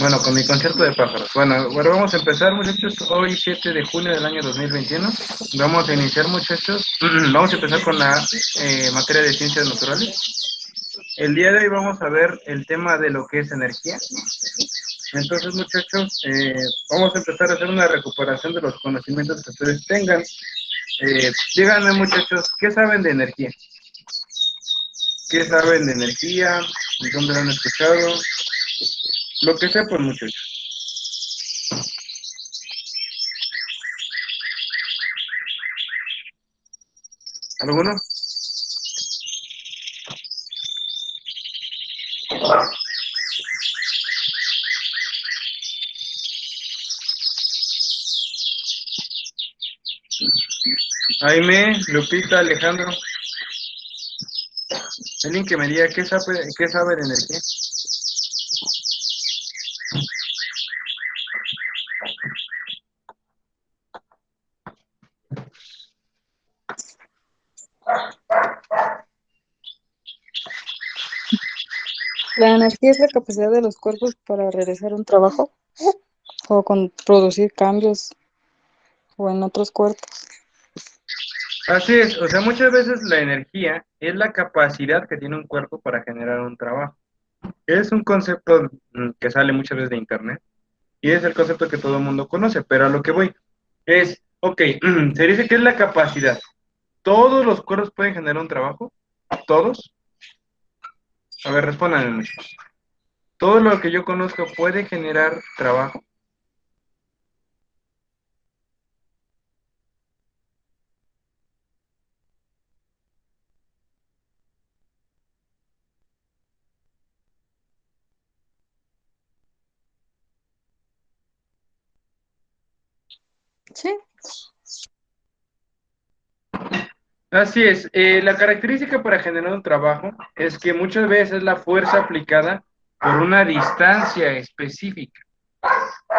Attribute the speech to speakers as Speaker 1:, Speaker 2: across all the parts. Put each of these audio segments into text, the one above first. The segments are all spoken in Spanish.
Speaker 1: Bueno, con mi concierto de pájaros. Bueno, vamos a empezar, muchachos. Hoy, 7 de junio del año 2021. Vamos a iniciar, muchachos. Vamos a empezar con la materia de ciencias naturales. El día de hoy vamos a ver el tema de lo que es energía. Entonces, muchachos, vamos a empezar a hacer una recuperación de los conocimientos que ustedes tengan. Díganme, muchachos, ¿qué saben de energía? ¿Qué saben de energía? ¿Dónde lo han escuchado? Lo que sepan, muchachos. ¿Alguno? Jaime, Lupita, Alejandro. Alguien que me diga qué sabe de energía.
Speaker 2: La energía es la capacidad de los cuerpos para realizar un trabajo o producir cambios o en otros cuerpos.
Speaker 1: Así es, o sea, muchas veces la energía es la capacidad que tiene un cuerpo para generar un trabajo. Es un concepto que sale muchas veces de internet y es el concepto que todo el mundo conoce, pero a lo que voy es, ok, se dice que es la capacidad. ¿Todos los cuerpos pueden generar un trabajo? ¿Todos? A ver, respondan, muchachos. ¿Todo lo que yo conozco puede generar trabajo?
Speaker 2: Sí,
Speaker 1: Así es, la característica para generar un trabajo es que muchas veces es la fuerza aplicada por una distancia específica.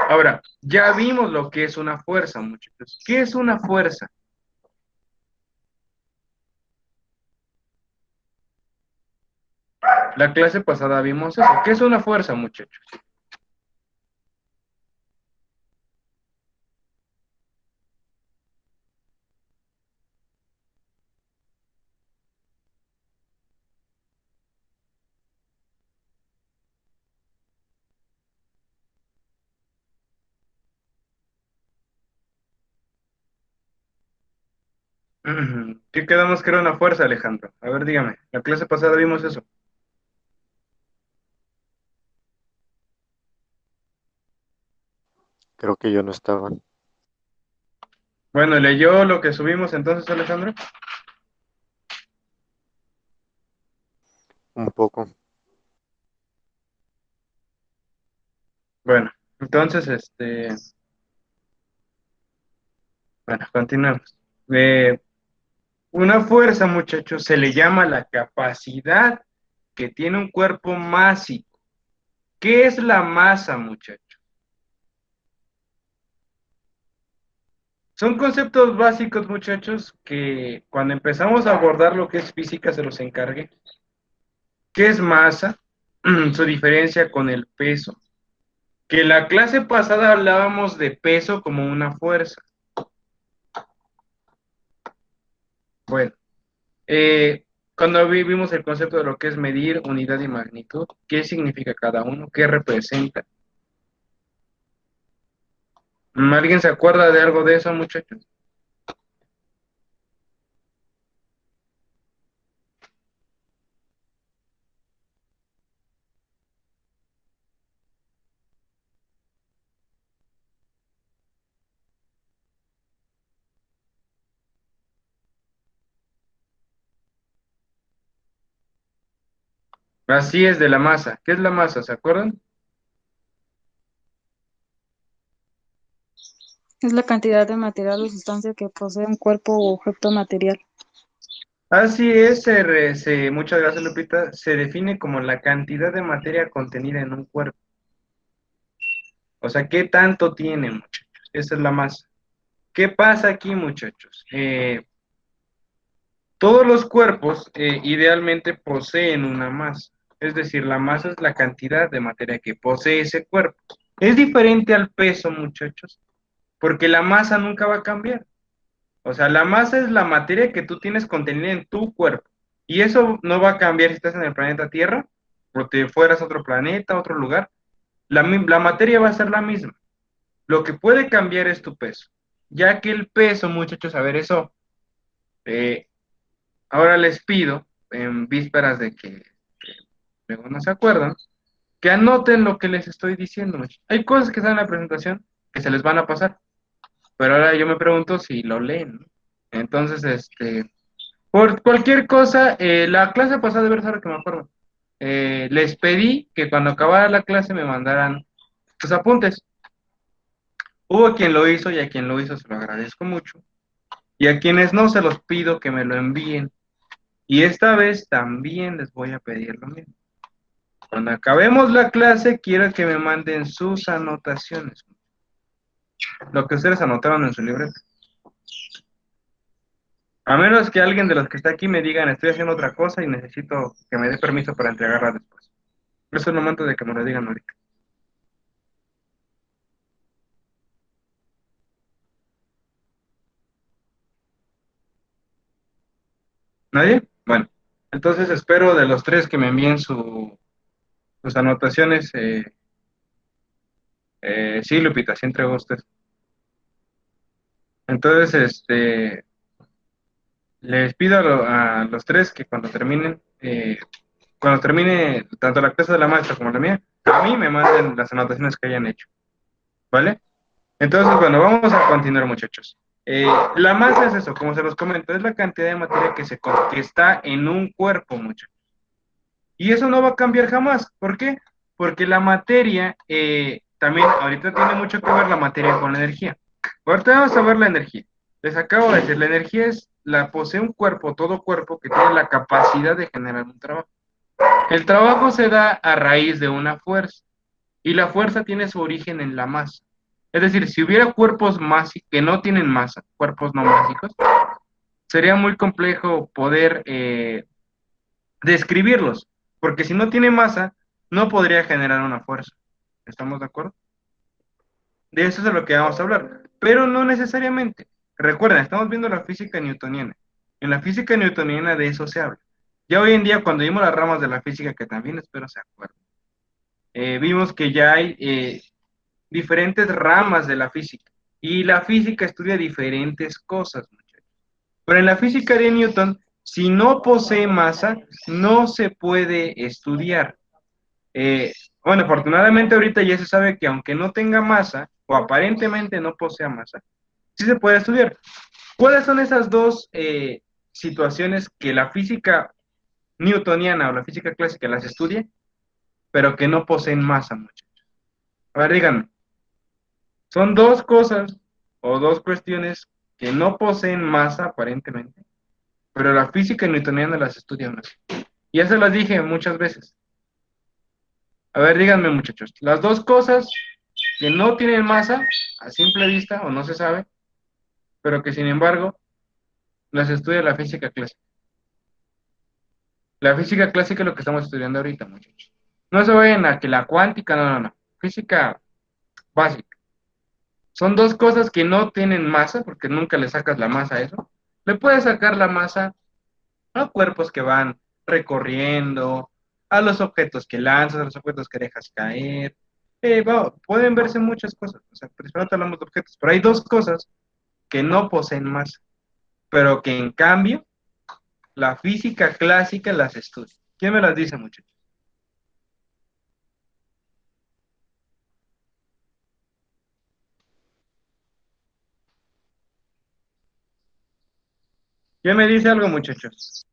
Speaker 1: Ahora, ya vimos lo que es una fuerza, muchachos. ¿Qué es una fuerza? La clase pasada vimos eso. ¿Qué es una fuerza, muchachos? ¿Qué quedamos que era una fuerza, Alejandro? A ver, dígame. La clase pasada vimos eso.
Speaker 3: Creo que yo no estaba.
Speaker 1: Bueno, ¿leyó lo que subimos entonces, Alejandro?
Speaker 3: Un poco.
Speaker 1: Bueno, entonces, bueno, continuamos. Eh, una fuerza, muchachos, se le llama la capacidad que tiene un cuerpo másico. ¿Qué es la masa, muchachos? Son conceptos básicos, muchachos, que cuando empezamos a abordar lo que es física se los encargué. ¿Qué es masa? Su diferencia con el peso. Que la clase pasada hablábamos de peso como una fuerza. Bueno, cuando vimos el concepto de lo que es medir, unidad y magnitud, ¿qué significa cada uno? ¿Qué representa? ¿Alguien se acuerda de algo de eso, muchachos? Así es, de la masa. ¿Qué es la masa? ¿Se acuerdan?
Speaker 2: es la cantidad de material o sustancia que posee un cuerpo u objeto material.
Speaker 1: Así es, muchas gracias, Lupita. Se define como la cantidad de materia contenida en un cuerpo. O sea, ¿qué tanto tiene, muchachos? Esa es la masa. ¿Qué pasa aquí, muchachos? Todos los cuerpos idealmente poseen una masa. Es decir, la masa es la cantidad de materia que posee ese cuerpo. Es diferente al peso, muchachos, porque la masa nunca va a cambiar. O sea, la masa es la materia que tú tienes contenida en tu cuerpo. Y eso no va a cambiar si estás en el planeta Tierra o te fueras a otro planeta, a otro lugar. La materia va a ser la misma. Lo que puede cambiar es tu peso. Ya que el peso, muchachos, a ver, eso, eh, ahora les pido, en vísperas de que luego no se acuerdan, que anoten lo que les estoy diciendo, muchachos. Hay cosas que están en la presentación que se les van a pasar, pero ahora yo me pregunto si lo leen, ¿no? Entonces, por cualquier cosa, la clase pasada, de verdad, ahora que me acuerdo, les pedí que cuando acabara la clase me mandaran sus apuntes. Hubo quien lo hizo y a quien lo hizo se lo agradezco mucho. Y a quienes no, se los pido que me lo envíen. Y esta vez también les voy a pedir lo mismo. Cuando acabemos la clase, quiero que me manden sus anotaciones, lo que ustedes anotaron en su libreta. A menos que alguien de los que está aquí me digan, estoy haciendo otra cosa y necesito que me dé permiso para entregarla después. Por eso es el momento de que me lo digan ahorita. ¿Nadie? Bueno, entonces espero de los tres que me envíen sus anotaciones. Sí, Lupita, sí entregó usted. Entonces, les pido a los tres que cuando termine tanto la clase de la maestra como la mía, a mí me manden las anotaciones que hayan hecho, ¿vale? Entonces, bueno, vamos a continuar, muchachos. La masa es eso, como se los comento, es la cantidad de materia que está en un cuerpo, muchachos. Y eso no va a cambiar jamás. ¿Por qué? Porque la materia, también ahorita tiene mucho que ver la materia con la energía. Ahorita vamos a ver la energía. Les acabo de decir, la energía la posee un cuerpo, todo cuerpo que tiene la capacidad de generar un trabajo. El trabajo se da a raíz de una fuerza y la fuerza tiene su origen en la masa. Es decir, si hubiera cuerpos que no tienen masa, cuerpos no másicos, sería muy complejo poder describirlos, porque si no tiene masa, no podría generar una fuerza. ¿Estamos de acuerdo? De eso es de lo que vamos a hablar, pero no necesariamente. Recuerden, estamos viendo la física newtoniana. En la física newtoniana de eso se habla. Ya hoy en día, cuando vimos las ramas de la física, que también espero se acuerden, vimos que ya hay diferentes ramas de la física. Y la física estudia diferentes cosas, muchachos. Pero en la física de Newton, si no posee masa, no se puede estudiar. Eh, bueno, afortunadamente ahorita ya se sabe que aunque no tenga masa, o aparentemente no posea masa, sí se puede estudiar. ¿Cuáles son esas dos situaciones que la física newtoniana o la física clásica las estudia, pero que no poseen masa, muchachos? A ver, díganme. Son dos cosas o dos cuestiones que no poseen masa aparentemente, pero la física newtoniana las estudia aún así. Y eso las dije muchas veces. A ver, díganme, muchachos, las dos cosas que no tienen masa a simple vista o no se sabe, pero que sin embargo las estudia la física clásica. La física clásica es lo que estamos estudiando ahorita, muchachos. No se vayan a que la cuántica, no, no, no. Física básica. Son dos cosas que no tienen masa, porque nunca le sacas la masa a eso. Le puedes sacar la masa a cuerpos que van recorriendo, a los objetos que lanzas, a los objetos que dejas caer. Pueden verse muchas cosas, o sea, principalmente hablamos de objetos, pero hay dos cosas que no poseen masa, pero que en cambio la física clásica las estudia. ¿Quién me las dice, muchachos? ¿Quién me dice algo, muchachos?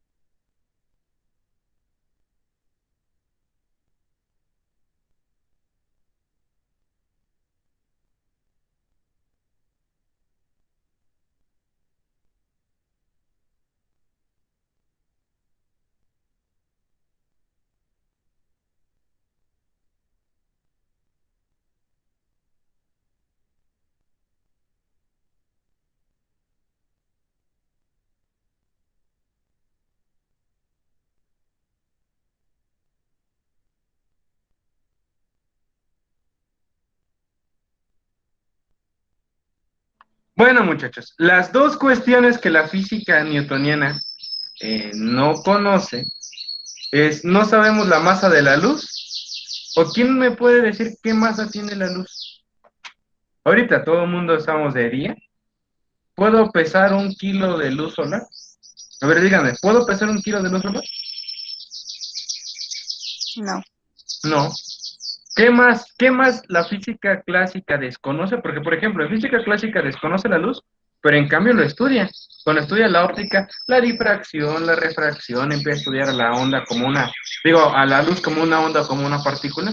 Speaker 1: Bueno, muchachos, las dos cuestiones que la física newtoniana no conoce es, no sabemos la masa de la luz, o quién me puede decir qué masa tiene la luz. Ahorita todo el mundo estamos de día. ¿Puedo pesar 1 kilo de luz solar? A ver, díganme, ¿puedo pesar 1 kilo de luz solar?
Speaker 2: No.
Speaker 1: No. Qué más la física clásica desconoce? Porque, por ejemplo, en física clásica desconoce la luz, pero en cambio lo estudia. Cuando estudia la óptica, la difracción, la refracción, empieza a estudiar a la onda como una, digo, a la luz como una onda, como una partícula,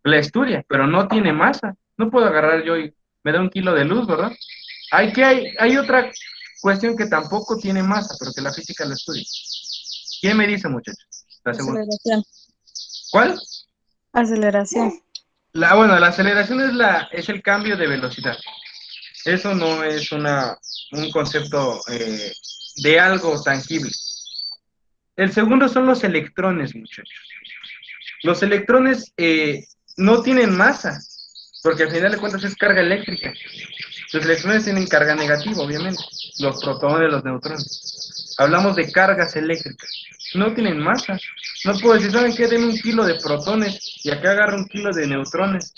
Speaker 1: la estudia, pero no tiene masa. No puedo agarrar yo y me da 1 kilo de luz, ¿verdad? Hay otra cuestión que tampoco tiene masa, pero que la física la estudia. ¿Quién me dice, muchachos? La segunda.
Speaker 2: Aceleración.
Speaker 1: ¿Cuál?
Speaker 2: Aceleración.
Speaker 1: Bueno, la aceleración es el cambio de velocidad. Eso no es un concepto de algo tangible. El segundo son los electrones, muchachos. Los electrones no tienen masa, porque al final de cuentas es carga eléctrica. Los electrones tienen carga negativa, obviamente. Los protones, los neutrones. Hablamos de cargas eléctricas. No tienen masa. No puedo decir, ¿saben qué? Denme 1 kilo de protones y acá agarro 1 kilo de neutrones.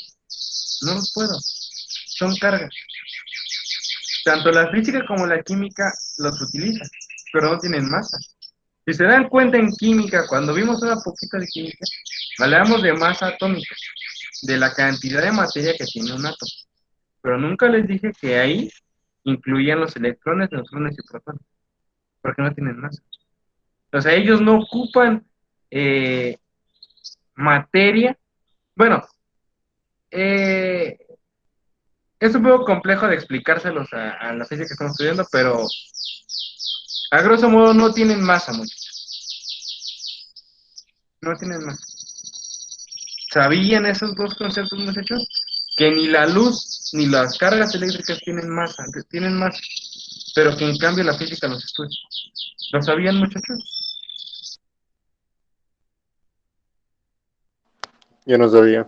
Speaker 1: No los puedo. Son cargas. Tanto la física como la química los utilizan, pero no tienen masa. Si se dan cuenta en química, cuando vimos una poquita de química, hablamos de masa atómica, de la cantidad de materia que tiene un átomo. Pero nunca les dije que ahí incluían los electrones, neutrones y protones, porque no tienen masa. O sea, ellos no ocupan eh, materia. Bueno, eh, es un poco complejo de explicárselos a la física que estamos estudiando, pero a grosso modo no tienen masa, muchachos. No tienen masa. ¿Sabían esos dos conceptos, muchachos? Que ni la luz ni las cargas eléctricas tienen masa, pero que en cambio la física los estudia. ¿Lo sabían, muchachos?
Speaker 3: Yo no sabía.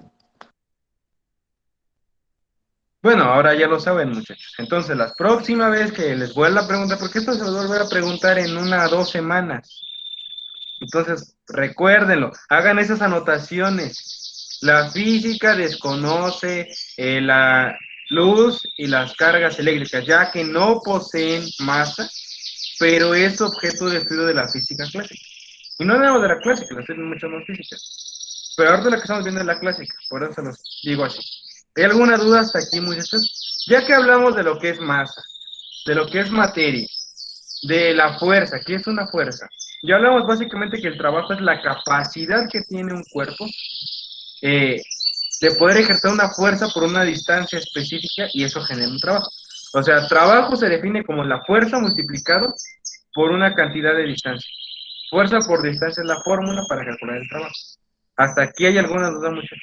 Speaker 1: Bueno, ahora ya lo saben, muchachos. Entonces, la próxima vez que les vuelva a preguntar, porque esto se lo voy a volver a preguntar en 1 o 2 semanas. Entonces, recuérdenlo, hagan esas anotaciones. La física desconoce la luz y las cargas eléctricas, ya que no poseen masa, pero es objeto de estudio de la física clásica. Y no nada de la clásica, la estudian muchas más físicas. Pero ahorita la que estamos viendo es la clásica, por eso se los digo así. ¿Hay alguna duda hasta aquí, muchachos? Ya que hablamos de lo que es masa, de lo que es materia, de la fuerza, ¿qué es una fuerza? Ya hablamos básicamente que el trabajo es la capacidad que tiene un cuerpo eh, de poder ejercer una fuerza por una distancia específica y eso genera un trabajo. O sea, trabajo se define como la fuerza multiplicado por una cantidad de distancia. Fuerza por distancia es la fórmula para calcular el trabajo. ¿Hasta aquí hay alguna duda, muchachos?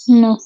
Speaker 2: No.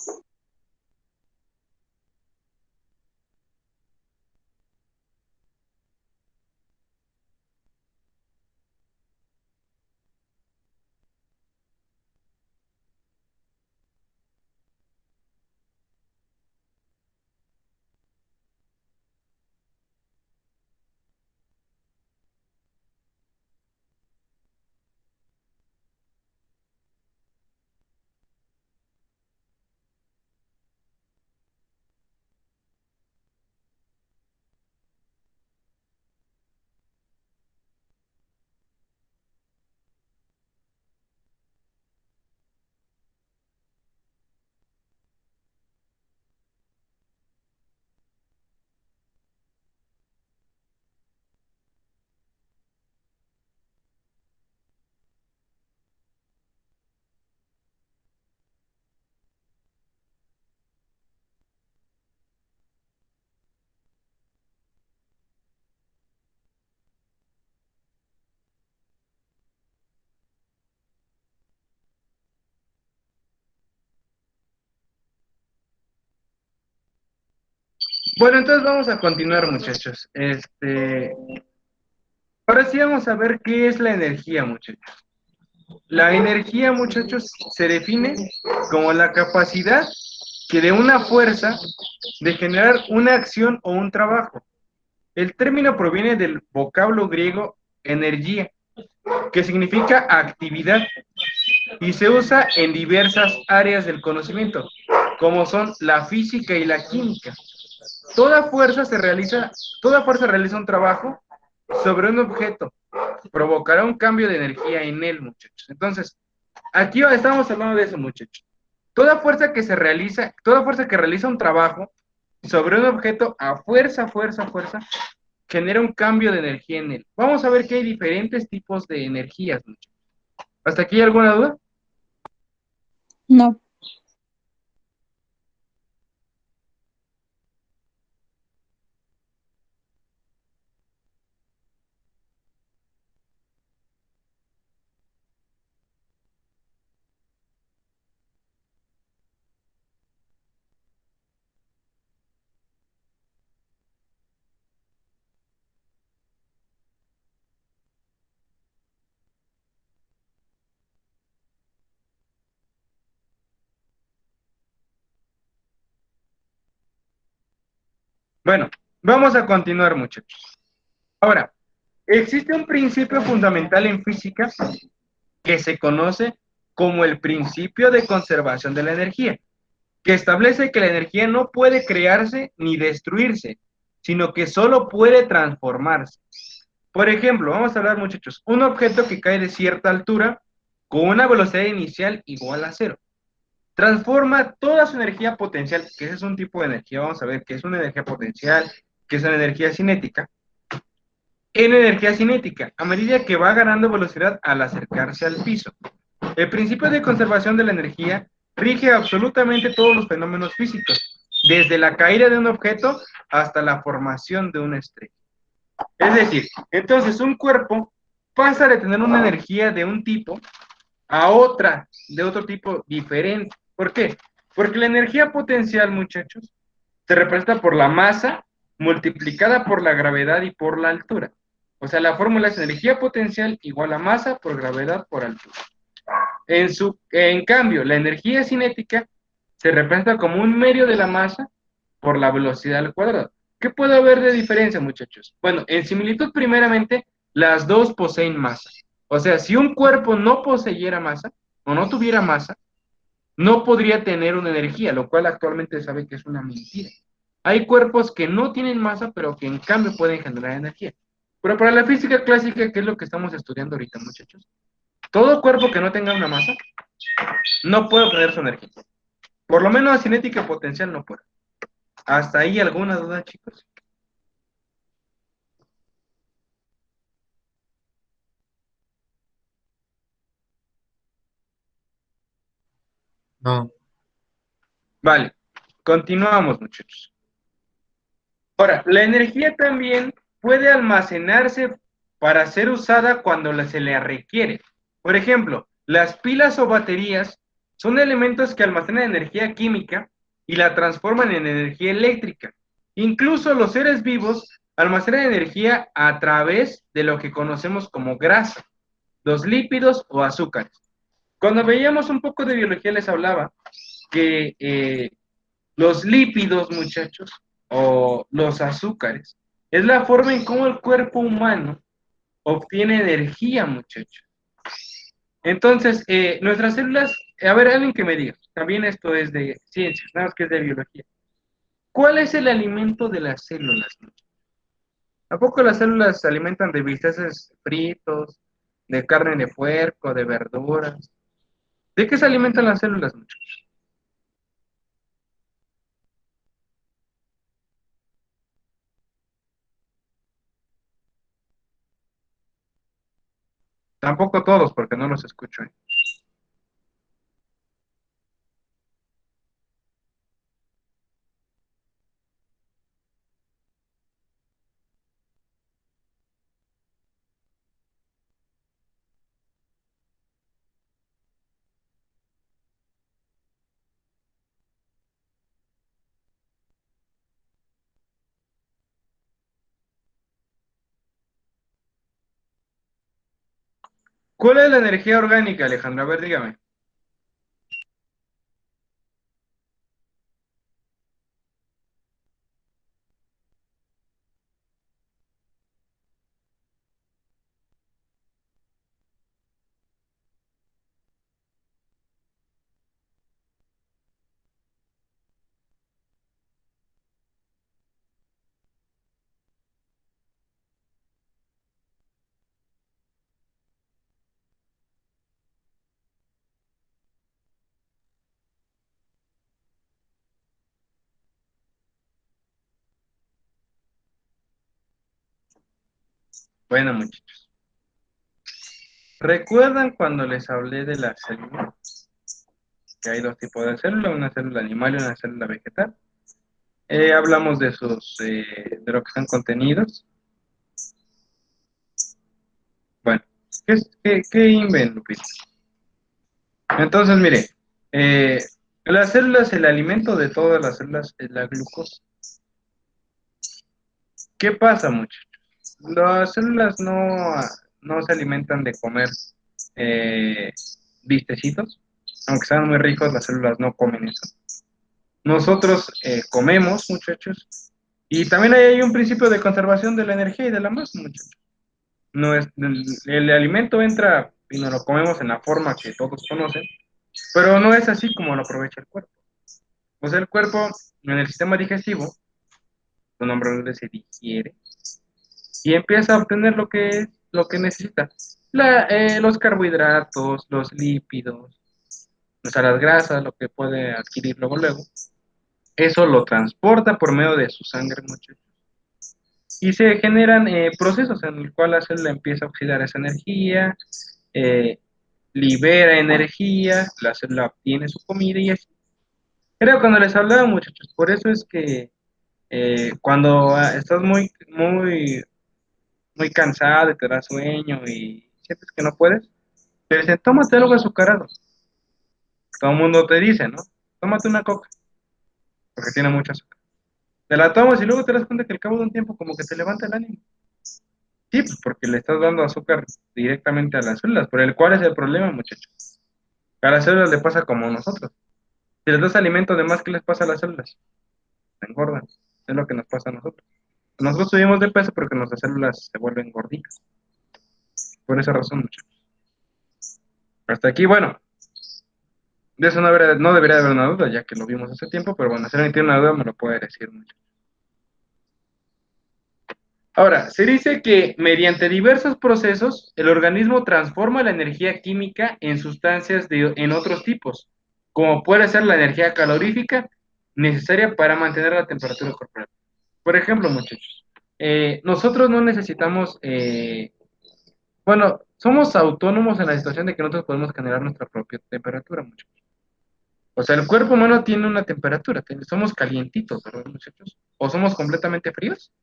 Speaker 1: Bueno, entonces vamos a continuar, muchachos. Ahora sí vamos a ver qué es la energía, muchachos. La energía, muchachos, se define como la capacidad que de una fuerza de generar una acción o un trabajo. El término proviene del vocablo griego energía, que significa actividad y se usa en diversas áreas del conocimiento, como son la física y la química. Toda fuerza se realiza, toda fuerza realiza un trabajo sobre un objeto, provocará un cambio de energía en él, muchachos. Entonces, aquí estamos hablando de eso, muchachos. Toda fuerza que realiza un trabajo sobre un objeto a fuerza, genera un cambio de energía en él. Vamos a ver que hay diferentes tipos de energías, muchachos. ¿Hasta aquí hay alguna duda?
Speaker 2: No.
Speaker 1: Bueno, vamos a continuar, muchachos. Ahora, existe un principio fundamental en física que se conoce como el principio de conservación de la energía, que establece que la energía no puede crearse ni destruirse, sino que solo puede transformarse. Por ejemplo, vamos a hablar, muchachos, un objeto que cae de cierta altura con una velocidad inicial igual a cero. Transforma toda su energía potencial, que ese es un tipo de energía, vamos a ver qué es una energía potencial, qué es una energía cinética, en energía cinética, a medida que va ganando velocidad al acercarse al piso. El principio de conservación de la energía rige absolutamente todos los fenómenos físicos, desde la caída de un objeto hasta la formación de una estrella. Es decir, entonces un cuerpo pasa de tener una energía de un tipo a otra de otro tipo diferente. ¿Por qué? Porque la energía potencial, muchachos, se representa por la masa multiplicada por la gravedad y por la altura. O sea, la fórmula es energía potencial igual a masa por gravedad por altura. En cambio, la energía cinética se representa como un medio de la masa por la velocidad al cuadrado. ¿Qué puede haber de diferencia, muchachos? Bueno, en similitud, primeramente, las dos poseen masa. O sea, si un cuerpo no poseyera masa o no tuviera masa, no podría tener una energía, lo cual actualmente se sabe que es una mentira. Hay cuerpos que no tienen masa, pero que en cambio pueden generar energía. Pero para la física clásica, ¿qué es lo que estamos estudiando ahorita, muchachos? Todo cuerpo que no tenga una masa no puede obtener su energía. Por lo menos la cinética potencial no puede. ¿Hasta ahí alguna duda, chicos?
Speaker 3: No,
Speaker 1: Vale, continuamos, muchachos. Ahora, la energía también puede almacenarse para ser usada cuando se le requiere. Por ejemplo, las pilas o baterías son elementos que almacenan energía química y la transforman en energía eléctrica. Incluso los seres vivos almacenan energía a través de lo que conocemos como grasa, los lípidos o azúcares. Cuando veíamos un poco de biología les hablaba que los lípidos, muchachos, o los azúcares, es la forma en cómo el cuerpo humano obtiene energía, muchachos. Entonces, nuestras células, a ver, alguien que me diga, también esto es de ciencias, nada más que es de biología. ¿Cuál es el alimento de las células, muchachos? ¿A poco las células se alimentan de bisteces fritos, de carne de puerco, de verduras? ¿De qué se alimentan las células, muchachos? Tampoco todos, porque no los escucho. ¿Cuál es la energía orgánica, Alejandro? A ver, dígame. Bueno, muchachos. ¿Recuerdan cuando les hablé de la célula? Que hay dos tipos de célula, una célula animal y una célula vegetal. Hablamos de sus, de lo que están contenidos. Bueno, ¿qué invento, Lupita? Entonces, mire, eh, las células, el alimento de todas las células es la glucosa. ¿Qué pasa, muchachos? Las células no se alimentan de comer eh, bistecitos, aunque sean muy ricos, las células no comen eso. Nosotros comemos, muchachos, y también hay un principio de conservación de la energía y de la masa, muchachos. No es, el alimento entra y nos lo comemos en la forma que todos conocen, pero no es así como lo aprovecha el cuerpo. O sea, el cuerpo en el sistema digestivo, su nombre se digiere y empieza a obtener lo que necesita. Los carbohidratos, los lípidos, o sea, las grasas, lo que puede adquirir luego. Eso lo transporta por medio de su sangre, muchachos. Y se generan procesos en el cual la célula empieza a oxidar esa energía, eh, libera energía, la célula obtiene su comida y así. Creo cuando les hablaba, muchachos, por eso es que cuando estás muy cansado y te da sueño y sientes que no puedes, te dicen, tómate algo azucarado. Todo el mundo te dice, ¿no? Tómate una coca, porque tiene mucho azúcar. Te la tomas y luego te das cuenta que al cabo de un tiempo como que te levanta el ánimo. Sí, pues porque le estás dando azúcar directamente a las células, por el cual es el problema, muchachos. A las células le pasa como a nosotros. Si les das alimento de más, ¿qué les pasa a las células? Se engordan. Es lo que nos pasa a nosotros. Nosotros subimos de peso porque nuestras células se vuelven gorditas. Por esa razón, muchachos. Hasta aquí, bueno, de eso no debería haber una duda, ya que lo vimos hace tiempo, pero bueno, si alguien tiene una duda, me lo puede decir, muchachos. Ahora, se dice que mediante diversos procesos, el organismo transforma la energía química en sustancias en otros tipos, como puede ser la energía calorífica necesaria para mantener la temperatura corporal. Por ejemplo, muchachos, nosotros no necesitamos, bueno, somos autónomos en la situación de que nosotros podemos generar nuestra propia temperatura, muchachos. O sea, el cuerpo humano tiene una temperatura, somos calientitos, ¿verdad, muchachos? O somos completamente fríos.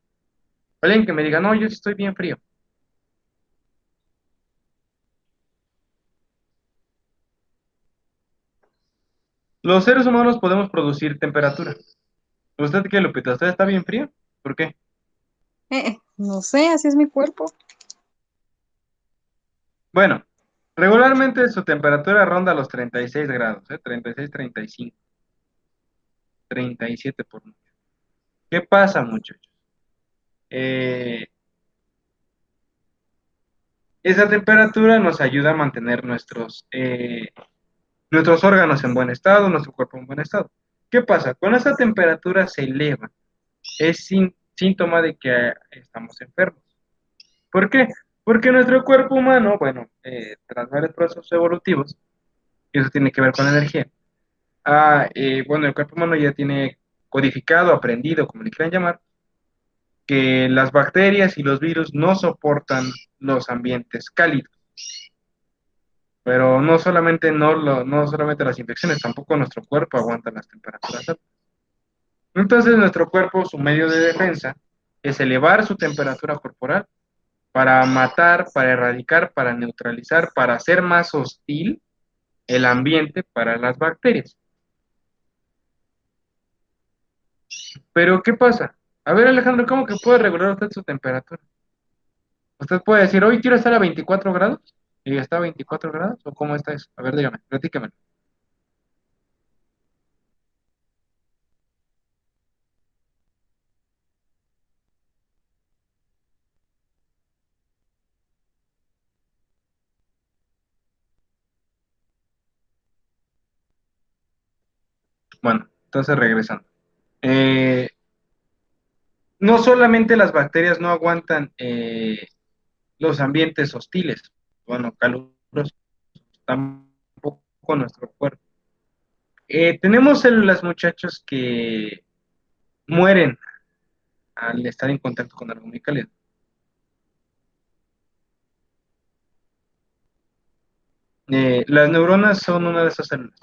Speaker 1: Alguien que me diga, no, yo sí estoy bien frío. Los seres humanos podemos producir temperatura. ¿Usted qué, Lupita? ¿Usted está bien frío? ¿Por qué?
Speaker 2: No sé, así es mi cuerpo.
Speaker 1: Bueno, regularmente su temperatura ronda los 36 grados, 36, 35, 37 por mucho. ¿Qué pasa, muchachos? Eh, esa temperatura nos ayuda a mantener nuestros órganos en buen estado, nuestro cuerpo en buen estado. ¿Qué pasa? Cuando esa temperatura se eleva, es síntoma de que estamos enfermos. ¿Por qué? Porque nuestro cuerpo humano, bueno, tras varios procesos evolutivos, y eso tiene que ver con la energía, bueno, el cuerpo humano ya tiene codificado, aprendido, como le quieran llamar, que las bacterias y los virus no soportan los ambientes cálidos. Pero no solamente las infecciones, tampoco nuestro cuerpo aguanta las temperaturas altas. Entonces, nuestro cuerpo, su medio de defensa, es elevar su temperatura corporal para matar, para erradicar, para neutralizar, para hacer más hostil el ambiente para las bacterias. Pero, ¿qué pasa? A ver, Alejandro, ¿cómo que puede regular usted su temperatura? Usted puede decir, hoy quiero estar a 24 grados. ¿Y está a 24 grados o cómo está eso? A ver, dígame, platícame. Bueno, entonces regresando. Eh, no solamente las bacterias no aguantan los ambientes hostiles, bueno, calurosos, tampoco nuestro cuerpo. Tenemos células, muchachos, que mueren al estar en contacto con algo muy cálido. Las neuronas son una de esas células.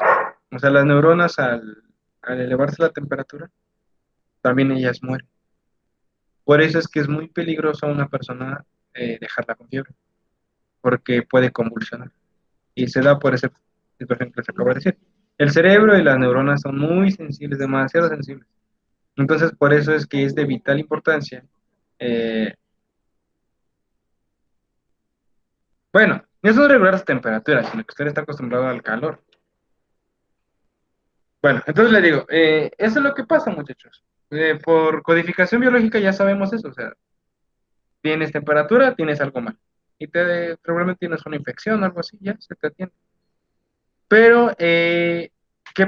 Speaker 1: O sea, las neuronas al elevarse la temperatura, también ellas mueren. Por eso es que es muy peligroso a una persona dejarla con fiebre, porque puede convulsionar. Y se da por esa situación que les acabo de decir. El cerebro y las neuronas son muy sensibles, demasiado sensibles. Entonces, por eso es que es de vital importancia. eh, bueno, no son regulares temperaturas, sino que usted está acostumbrado al calor. Bueno, entonces le digo, eso es lo que pasa, muchachos. Por codificación biológica ya sabemos eso, o sea, tienes temperatura, tienes algo mal. Y probablemente tienes una infección o algo así, ya se te atiende. Pero, ¿qué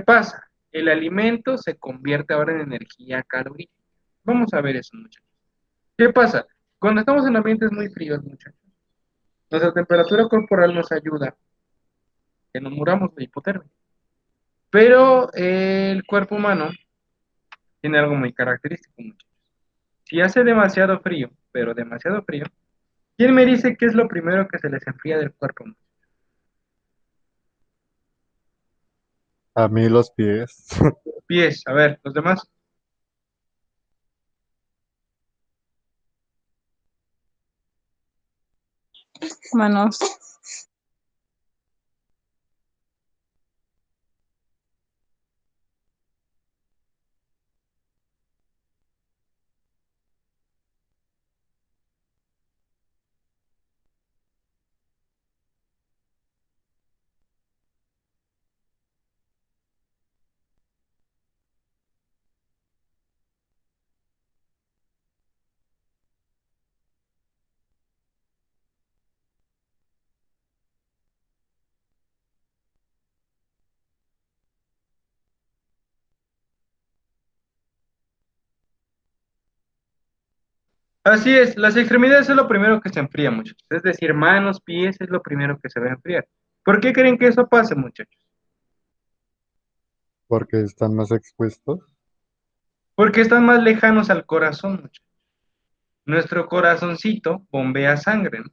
Speaker 1: pasa? El alimento se convierte ahora en energía calorífica. Vamos a ver eso, muchachos. ¿Qué pasa? Cuando estamos en ambientes muy fríos, muchachos, nuestra temperatura corporal nos ayuda que no muramos de hipotermia. Pero el cuerpo humano tiene algo muy característico, muchachos. Si hace demasiado frío, pero demasiado frío, ¿quién me dice qué es lo primero que se les enfría del cuerpo?
Speaker 3: A mí los pies.
Speaker 1: Pies, a ver, los demás.
Speaker 2: Manos.
Speaker 1: Así es, las extremidades es lo primero que se enfría, muchachos. Es decir, manos, pies es lo primero que se va a enfriar. ¿Por qué creen que eso pase, muchachos?
Speaker 3: Porque están más expuestos.
Speaker 1: Porque están más lejanos al corazón, muchachos. Nuestro corazoncito bombea sangre, ¿no?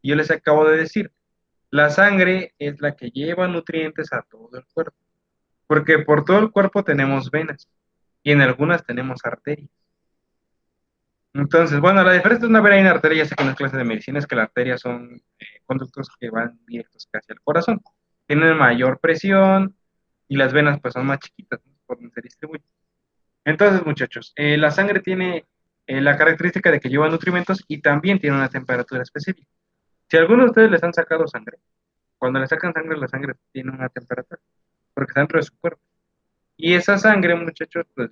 Speaker 1: Y yo les acabo de decir, la sangre es la que lleva nutrientes a todo el cuerpo. Porque por todo el cuerpo tenemos venas y en algunas tenemos arterias. Entonces, bueno, la diferencia de una vena y una arteria, ya sé que no es clase de medicina, es que las arterias son conductos que van directos casi al corazón. Tienen mayor presión y las venas pues son más chiquitas, ¿no? Por donde se distribuyen. Entonces, muchachos, la sangre tiene la característica de que lleva nutrimentos y también tiene una temperatura específica. Si a alguno de ustedes les han sacado sangre, cuando le sacan sangre, la sangre tiene una temperatura, porque está dentro de su cuerpo. Y esa sangre, muchachos, pues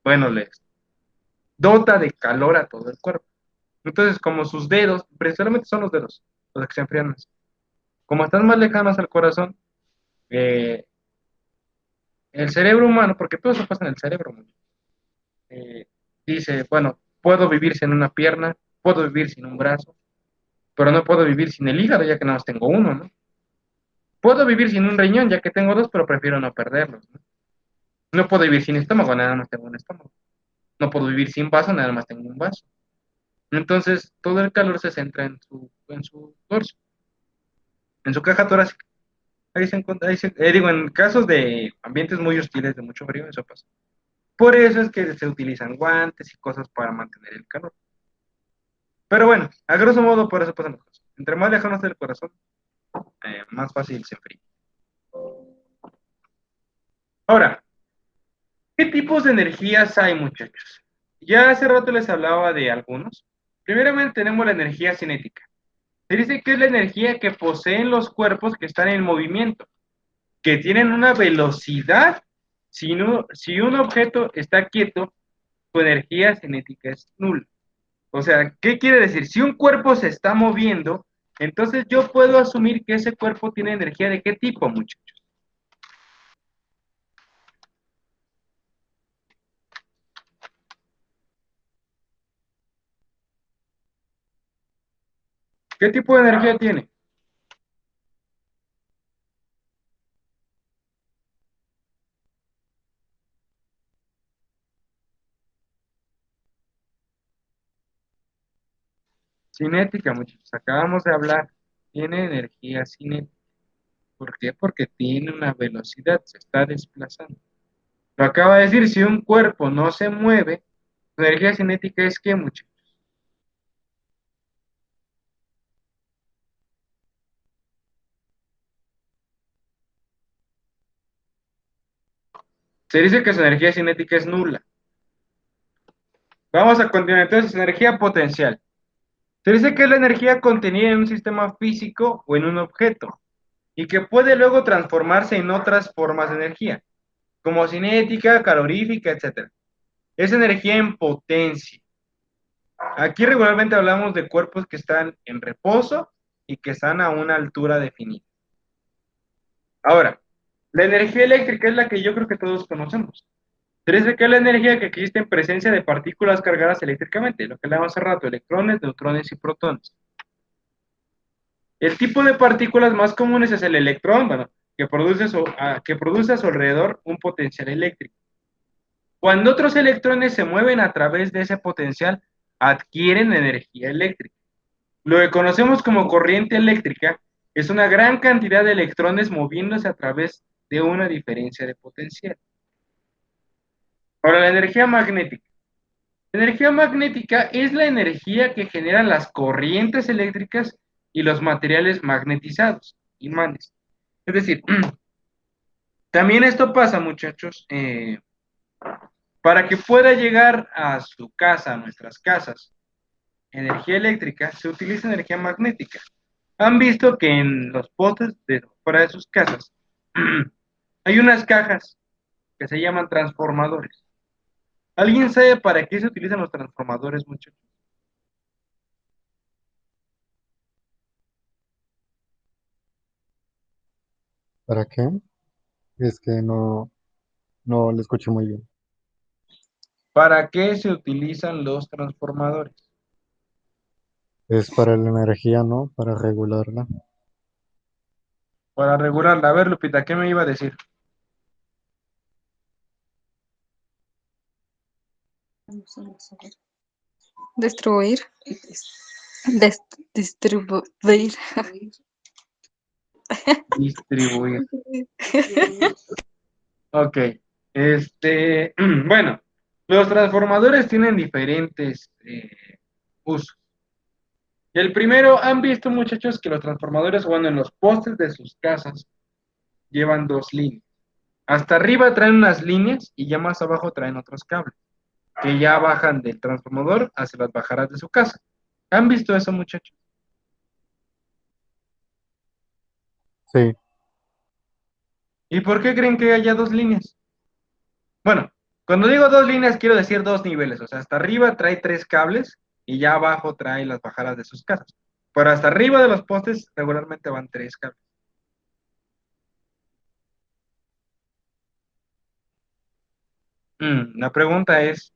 Speaker 1: bueno, les dota de calor a todo el cuerpo. Entonces, como sus dedos, principalmente son los dedos, los que se enfrían más. Como están más lejanos al corazón, eh, el cerebro humano, porque todo eso pasa en el cerebro, eh, dice, bueno, puedo vivir sin una pierna, puedo vivir sin un brazo, pero no puedo vivir sin el hígado, ya que nada más tengo uno, ¿no? Puedo vivir sin un riñón, ya que tengo dos, pero prefiero no perderlos, ¿no? No puedo vivir sin estómago, nada más tengo un estómago. No puedo vivir sin vaso, nada más tengo un vaso. Entonces, todo el calor se centra en su dorso, en su caja torácica. Ahí se encuentra, digo, en casos de ambientes muy hostiles de mucho frío, eso pasa. Por eso es que se utilizan guantes y cosas para mantener el calor. Pero bueno, a grosso modo, por eso pasan las cosas. Entre más lejanos del corazón, más fácil se enfría. Ahora, ¿qué tipos de energías hay, muchachos? Ya hace rato les hablaba de algunos. Primeramente tenemos la energía cinética. Se dice que es la energía que poseen los cuerpos que están en movimiento, que tienen una velocidad. Si un objeto está quieto, su energía cinética es nula. O sea, ¿qué quiere decir? Si un cuerpo se está moviendo, entonces yo puedo asumir que ese cuerpo tiene energía de qué tipo, muchachos. ¿Qué tipo de energía tiene? Cinética, muchachos. Acabamos de hablar. Tiene energía cinética. ¿Por qué? Porque tiene una velocidad, se está desplazando. Lo acaba de decir, si un cuerpo no se mueve, su energía cinética es ¿qué, muchachos? Se dice que su energía cinética es nula. Vamos a continuar entonces, energía potencial. Se dice que es la energía contenida en un sistema físico o en un objeto y que puede luego transformarse en otras formas de energía, como cinética, calorífica, etcétera. Es energía en potencia. Aquí regularmente hablamos de cuerpos que están en reposo y que están a una altura definida. Ahora, la energía eléctrica es la que yo creo que todos conocemos. Se dice que es la energía que existe en presencia de partículas cargadas eléctricamente, lo que hablamos hace rato, electrones, neutrones y protones. El tipo de partículas más comunes es el electrón, bueno, que produce a su alrededor un potencial eléctrico. Cuando otros electrones se mueven a través de ese potencial, adquieren energía eléctrica. Lo que conocemos como corriente eléctrica es una gran cantidad de electrones moviéndose a través de una diferencia de potencial. Ahora, la energía magnética. La energía magnética es la energía que generan las corrientes eléctricas y los materiales magnetizados, imanes. Es decir, también esto pasa, muchachos, para que pueda llegar a su casa, a nuestras casas, energía eléctrica, se utiliza energía magnética. Han visto que en los postes de fuera de sus casas hay unas cajas que se llaman transformadores. ¿Alguien sabe para qué se utilizan los transformadores, muchachos?
Speaker 3: ¿Para qué? Es que no lo escuché muy bien.
Speaker 1: ¿Para qué se utilizan los transformadores?
Speaker 3: Es para la energía, ¿no? Para regularla.
Speaker 1: Para regularla. A ver, Lupita, ¿qué me iba a decir?
Speaker 2: Destruir. Distribuir.
Speaker 1: Distribuir. Ok. Bueno, los transformadores tienen diferentes usos. El primero, han visto muchachos que los transformadores, bueno, en los postes de sus casas llevan dos líneas. Hasta arriba traen unas líneas y ya más abajo traen otros cables que ya bajan del transformador hacia las bajadas de su casa. ¿Han visto eso, muchachos?
Speaker 3: Sí,
Speaker 1: ¿Y por qué creen que haya dos líneas? Bueno, cuando digo dos líneas quiero decir dos niveles, o sea, hasta arriba trae tres cables y ya abajo trae las bajadas de sus casas. Pero hasta arriba de los postes regularmente van tres cables. La pregunta es,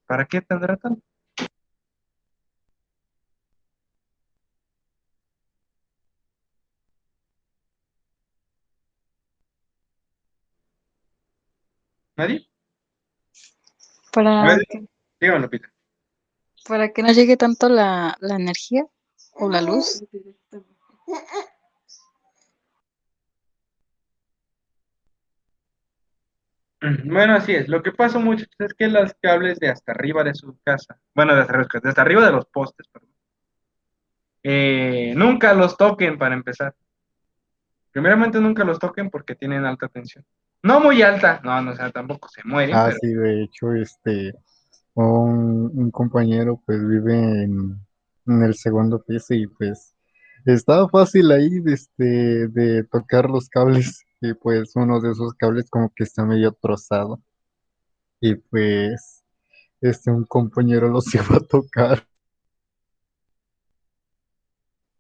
Speaker 1: ¿para qué tendrá tanto? ¿Nadie? A ver,
Speaker 2: Para,
Speaker 1: dígamelo, Peter.
Speaker 2: para que no llegue tanto la energía o la luz.
Speaker 1: Bueno, así es. Lo que pasa, muchachos, es que los cables de hasta arriba de su casa, bueno, de hasta arriba de los postes, perdón, nunca los toquen para empezar. Primeramente, nunca los toquen porque tienen alta tensión. No muy alta, no, no, o sea, tampoco se mueren,
Speaker 3: ah,
Speaker 1: pero
Speaker 3: sí, de hecho, un compañero pues vive en el segundo piso y pues Estaba fácil ahí de tocar los cables y pues uno de esos cables como que está medio trozado y pues un compañero los iba a tocar.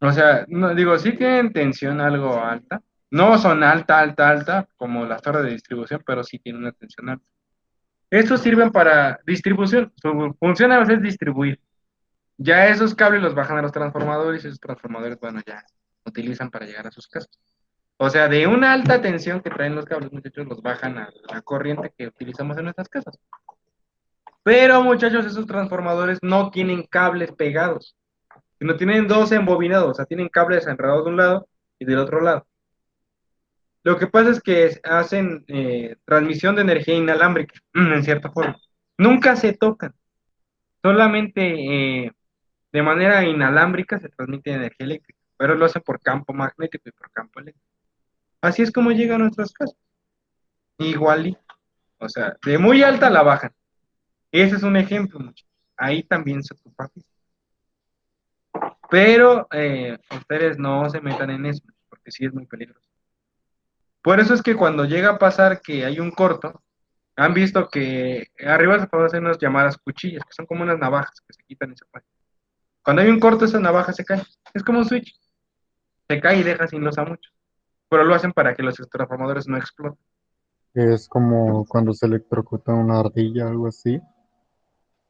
Speaker 1: O sea, no, digo, sí tienen tensión algo alta. No son alta, alta, alta, como las torres de distribución, pero sí tienen una tensión alta. Estos sirven para distribución. Su función a veces es distribuir. Ya esos cables los bajan a los transformadores y esos transformadores, bueno, ya utilizan para llegar a sus casas. O sea, de una alta tensión que traen los cables, muchachos, los bajan a la corriente que utilizamos en nuestras casas. Pero, muchachos, esos transformadores no tienen cables pegados, sino tienen dos embobinados, o sea, tienen cables enredados de un lado y del otro lado. Lo que pasa es que hacen transmisión de energía inalámbrica, en cierta forma. Nunca se tocan, solamente de manera inalámbrica se transmite energía eléctrica, pero lo hacen por campo magnético y por campo eléctrico. Así es como llegan a nuestras casas. Igual, o sea, de muy alta la bajan. Ese es un ejemplo, muchachos. Ahí también se ocupa física. Pero ustedes no se metan en eso, porque sí es muy peligroso. Por eso es que cuando llega a pasar que hay un corto, han visto que arriba se pueden hacer unas llamadas cuchillas, que son como unas navajas que se quitan y se ponen. Cuando hay un corto, esas navajas se caen. Es como un switch. Se cae y deja sin luz a muchos. Pero lo hacen para que los transformadores no exploten.
Speaker 3: Es como cuando se electrocuta una ardilla, algo así.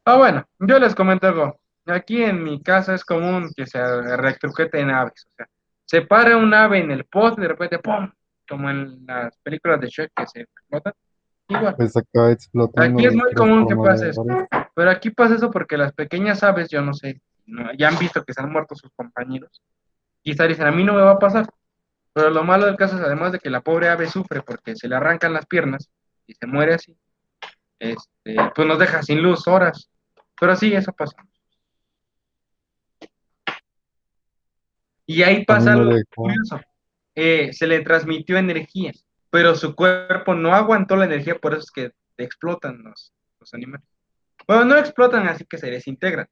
Speaker 1: Ah, bueno, yo les comento algo. Aquí en mi casa es común que se electrocuten aves. O sea, se para un ave en el poste y de repente ¡pum! Como en las películas de Shrek que se explotan. Igual.
Speaker 3: Pues acaba explotando
Speaker 1: Aquí es
Speaker 3: los
Speaker 1: muy común que pase eso.
Speaker 3: transformadores.
Speaker 1: Pero aquí pasa eso porque las pequeñas aves, yo no sé, ya han visto que se han muerto sus compañeros. Quizá dicen, a mí no me va a pasar. Pero lo malo del caso es además de que la pobre ave sufre porque se le arrancan las piernas y se muere así, pues nos deja sin luz horas. Pero sí, eso pasa. Y ahí
Speaker 3: A mí
Speaker 1: pasa
Speaker 3: me
Speaker 1: lo
Speaker 3: dejó,
Speaker 1: curioso. Se le transmitió energía, pero su cuerpo no aguantó la energía, por eso es que explotan los animales. Bueno, no explotan así que se desintegran,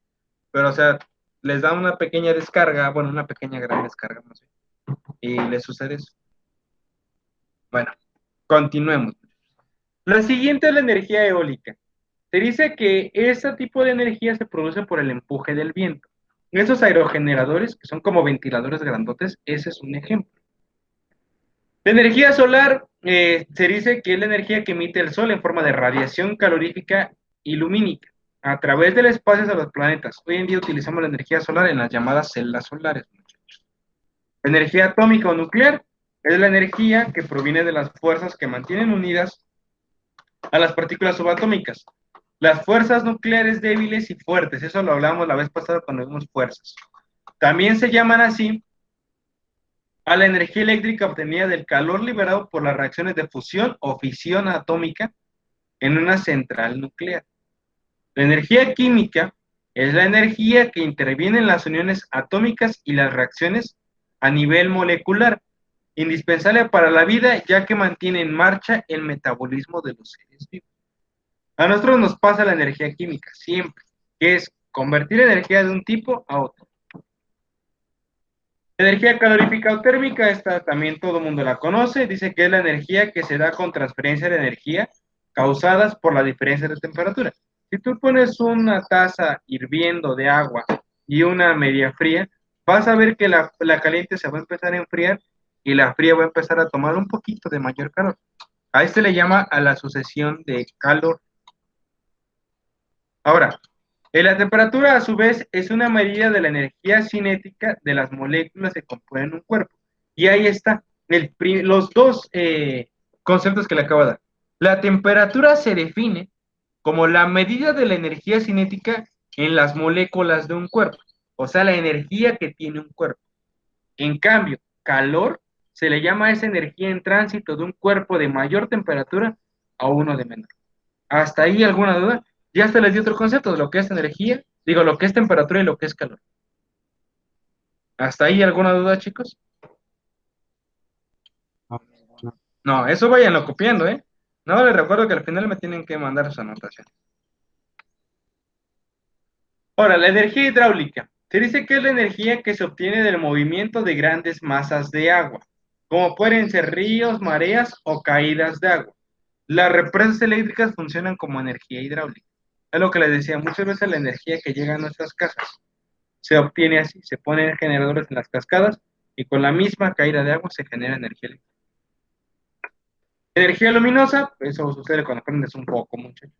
Speaker 1: pero o sea, les da una pequeña descarga, bueno, una pequeña gran descarga, no sé, y les sucede eso. Bueno, continuemos. La siguiente es la energía eólica. Se dice que ese tipo de energía se produce por el empuje del viento. Esos aerogeneradores, que son como ventiladores grandotes, ese es un ejemplo. La energía solar se dice que es la energía que emite el Sol en forma de radiación calorífica y lumínica a través del espacio de los planetas. Hoy en día utilizamos la energía solar en las llamadas celdas solares, muchachos. La energía atómica o nuclear es la energía que proviene de las fuerzas que mantienen unidas a las partículas subatómicas. Las fuerzas nucleares débiles y fuertes, eso lo hablamos la vez pasada cuando vimos fuerzas. También se llaman así a la energía eléctrica obtenida del calor liberado por las reacciones de fusión o fisión atómica en una central nuclear. La energía química es la energía que interviene en las uniones atómicas y las reacciones a nivel molecular, indispensable para la vida ya que mantiene en marcha el metabolismo de los seres vivos. A nosotros nos pasa la energía química siempre, que es convertir energía de un tipo a otro. Energía calorífica o térmica, esta también todo el mundo la conoce, dice que es la energía que se da con transferencia de energía causadas por la diferencia de temperatura. Si tú pones una taza hirviendo de agua y una media fría, vas a ver que la caliente se va a empezar a enfriar y la fría va a empezar a tomar un poquito de mayor calor. A esto le llama a la sucesión de calor. Ahora, la temperatura a su vez es una medida de la energía cinética de las moléculas que componen un cuerpo. Y ahí está, los dos conceptos que le acabo de dar. La temperatura se define como la medida de la energía cinética en las moléculas de un cuerpo, o sea, la energía que tiene un cuerpo. En cambio, calor se le llama a esa energía en tránsito de un cuerpo de mayor temperatura a uno de menor. ¿Hasta ahí alguna duda? Ya hasta les di otro concepto de lo que es energía, digo, lo que es temperatura y lo que es calor. ¿Hasta ahí alguna duda, chicos?
Speaker 3: no, ninguna.
Speaker 1: No, eso váyanlo copiando, ¿eh? No, les recuerdo que al final me tienen que mandar su anotación. Ahora, la energía hidráulica. Se dice que es la energía que se obtiene del movimiento de grandes masas de agua, como pueden ser ríos, mareas o caídas de agua. Las represas eléctricas funcionan como energía hidráulica. Es lo que les decía, muchas veces la energía que llega a nuestras casas se obtiene así, se ponen generadores en las cascadas y con la misma caída de agua se genera energía eléctrica. Energía luminosa, eso sucede cuando prendes un foco, muchachos.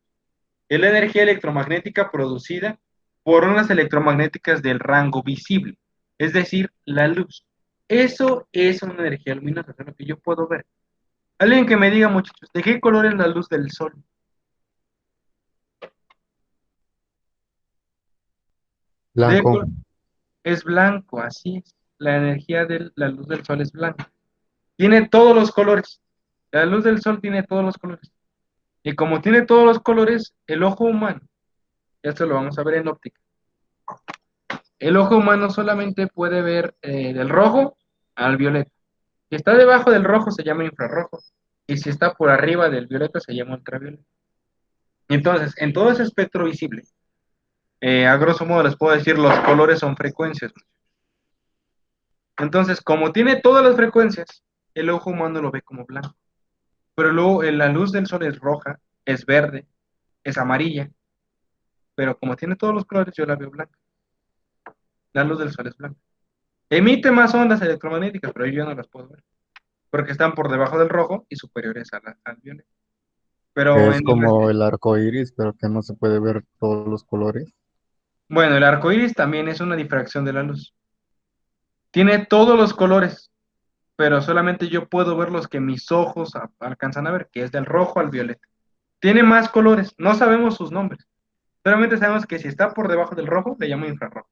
Speaker 1: Es la energía electromagnética producida por ondas electromagnéticas del rango visible, es decir, la luz. Eso es una energía luminosa, es lo que yo puedo ver. Alguien que me diga, muchachos, ¿de qué color es la luz del sol? De
Speaker 3: Blanco.
Speaker 1: col- es blanco, así es. La energía de la luz del sol es blanca. Tiene todos los colores. La luz del sol tiene todos los colores. Y como tiene todos los colores, el ojo humano, esto lo vamos a ver en óptica, el ojo humano solamente puede ver del rojo al violeta. Si está debajo del rojo se llama infrarrojo. Y si está por arriba del violeta se llama ultravioleta. Entonces, en todo ese espectro visible, a grosso modo les puedo decir, los colores son frecuencias. Entonces, como tiene todas las frecuencias, el ojo humano lo ve como blanco. Pero luego la luz del sol es roja, es verde, es amarilla, pero como tiene todos los colores, yo la veo blanca. La luz del sol es blanca. Emite más ondas electromagnéticas, pero yo no las puedo ver, porque están por debajo del rojo y superiores al violeta. Pero
Speaker 3: Es
Speaker 1: en el resto,
Speaker 3: como el arco iris, pero que no se puede ver todos los colores.
Speaker 1: bueno, el arco iris también es una difracción de la luz. Tiene todos los colores, pero solamente yo puedo ver los que mis ojos alcanzan a ver, que es del rojo al violeta. Tiene más colores, no sabemos sus nombres. Solamente sabemos que si está por debajo del rojo, le llamo infrarrojo.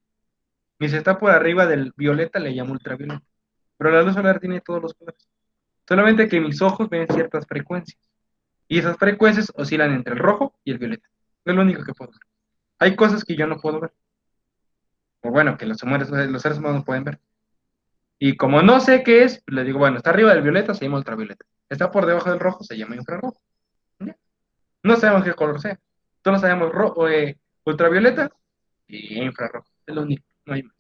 Speaker 1: Y si está por arriba del violeta, le llamo ultravioleta. Pero la luz solar tiene todos los colores. Solamente que mis ojos ven ciertas frecuencias. Y esas frecuencias oscilan entre el rojo y el violeta. Es lo único que puedo ver. Hay cosas que yo no puedo ver. O bueno, que los seres humanos no pueden ver. Y como no sé qué es, le digo, bueno, está arriba del violeta, se llama ultravioleta. Está por debajo del rojo, se llama infrarrojo. ¿Ya? No sabemos qué color sea. Solo sabemos ultravioleta y infrarrojo. Es lo único. No hay más.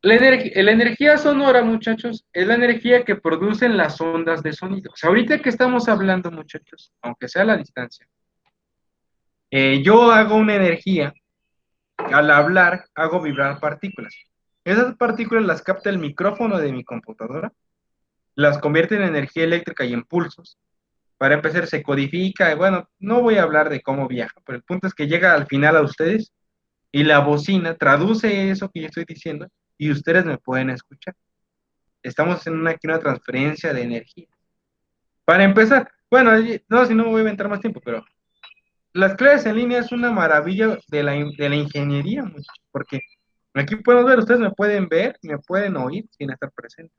Speaker 1: La energía sonora, muchachos, es la energía que producen las ondas de sonido. O sea, ahorita que estamos hablando, muchachos, aunque sea a la distancia, yo hago una energía, al hablar, hago vibrar partículas. Esas partículas las capta el micrófono de mi computadora, las convierte en energía eléctrica y en pulsos. Para empezar, se codifica, y bueno, no voy a hablar de cómo viaja, pero el punto es que llega al final a ustedes y la bocina traduce eso que yo estoy diciendo y ustedes me pueden escuchar. Estamos en una transferencia de energía. Para empezar, bueno, no, si no me voy a inventar más tiempo, pero las clases en línea es una maravilla de la ingeniería, muchachos, porque aquí podemos ver, ustedes me pueden ver, me pueden oír sin estar presentes.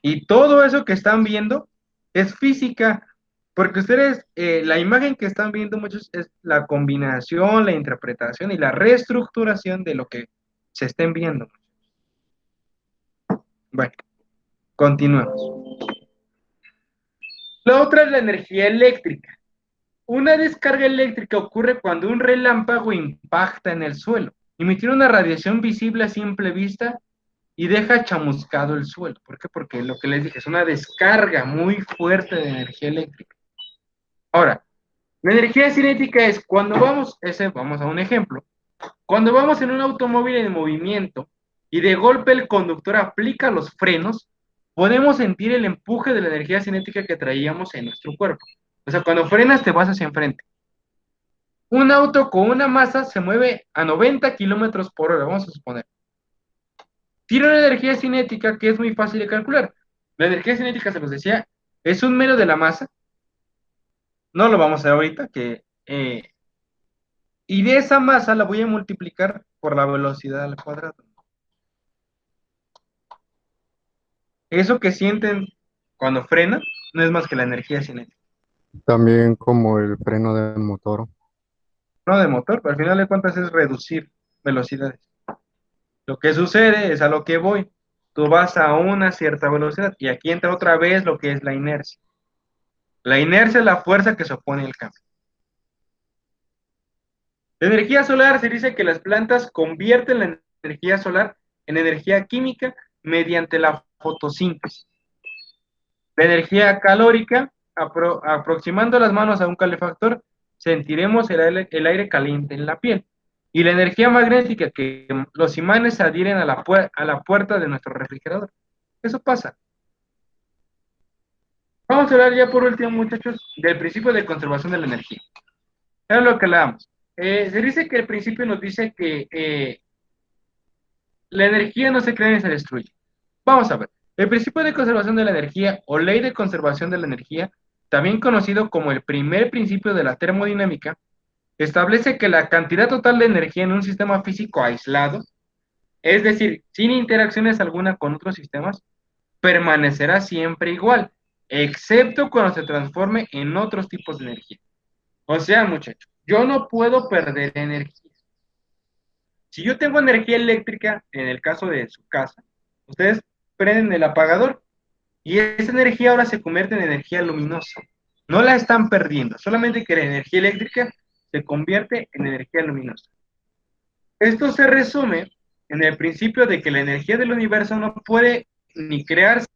Speaker 1: Y todo eso que están viendo es física, porque ustedes, la imagen que están viendo muchos es la combinación, la interpretación y la reestructuración de lo que se estén viendo. Bueno, continuemos. La otra es la energía eléctrica. Una descarga eléctrica ocurre cuando un relámpago impacta en el suelo, emitiendo una radiación visible a simple vista y deja chamuscado el suelo. ¿Por qué? Porque lo que les dije es una descarga muy fuerte de energía eléctrica. Ahora, la energía cinética es cuando vamos a un ejemplo, cuando vamos en un automóvil en movimiento y de golpe el conductor aplica los frenos, podemos sentir el empuje de la energía cinética que traíamos en nuestro cuerpo. O sea, cuando frenas te vas hacia enfrente. Un auto con una masa se mueve a 90 kilómetros por hora, vamos a suponer. Tiene una energía cinética que es muy fácil de calcular. La energía cinética, se los decía, es un mero de la masa. No lo vamos a ver ahorita, y de esa masa la voy a multiplicar por la velocidad al cuadrado. Eso que sienten cuando frenan no es más que la energía cinética.
Speaker 3: También como el freno de motor.
Speaker 1: No de motor, pero al final de cuentas es reducir velocidades. Lo que sucede es a lo que voy. Tú vas a una cierta velocidad y aquí entra otra vez lo que es la inercia. La inercia es la fuerza que se opone al cambio. La energía solar se dice que las plantas convierten la energía solar en energía química mediante la fotosíntesis. La energía calórica, aproximando las manos a un calefactor, sentiremos el aire caliente en la piel. Y la energía magnética, que los imanes se adhieren a la puerta de nuestro refrigerador. Eso pasa. Vamos a hablar ya por último, muchachos, del principio de conservación de la energía. Es lo que hablábamos. Se dice que el principio nos dice que la energía no se crea ni se destruye. Vamos a ver. El principio de conservación de la energía o ley de conservación de la energía, también conocido como el primer principio de la termodinámica, establece que la cantidad total de energía en un sistema físico aislado, es decir, sin interacciones alguna con otros sistemas, permanecerá siempre igual, excepto cuando se transforme en otros tipos de energía. O sea, muchachos, yo no puedo perder energía. Si yo tengo energía eléctrica, en el caso de su casa, ustedes prenden el apagador y esa energía ahora se convierte en energía luminosa. No la están perdiendo, solamente que la energía eléctrica se convierte en energía luminosa. Esto se resume en el principio de que la energía del universo no puede ni crearse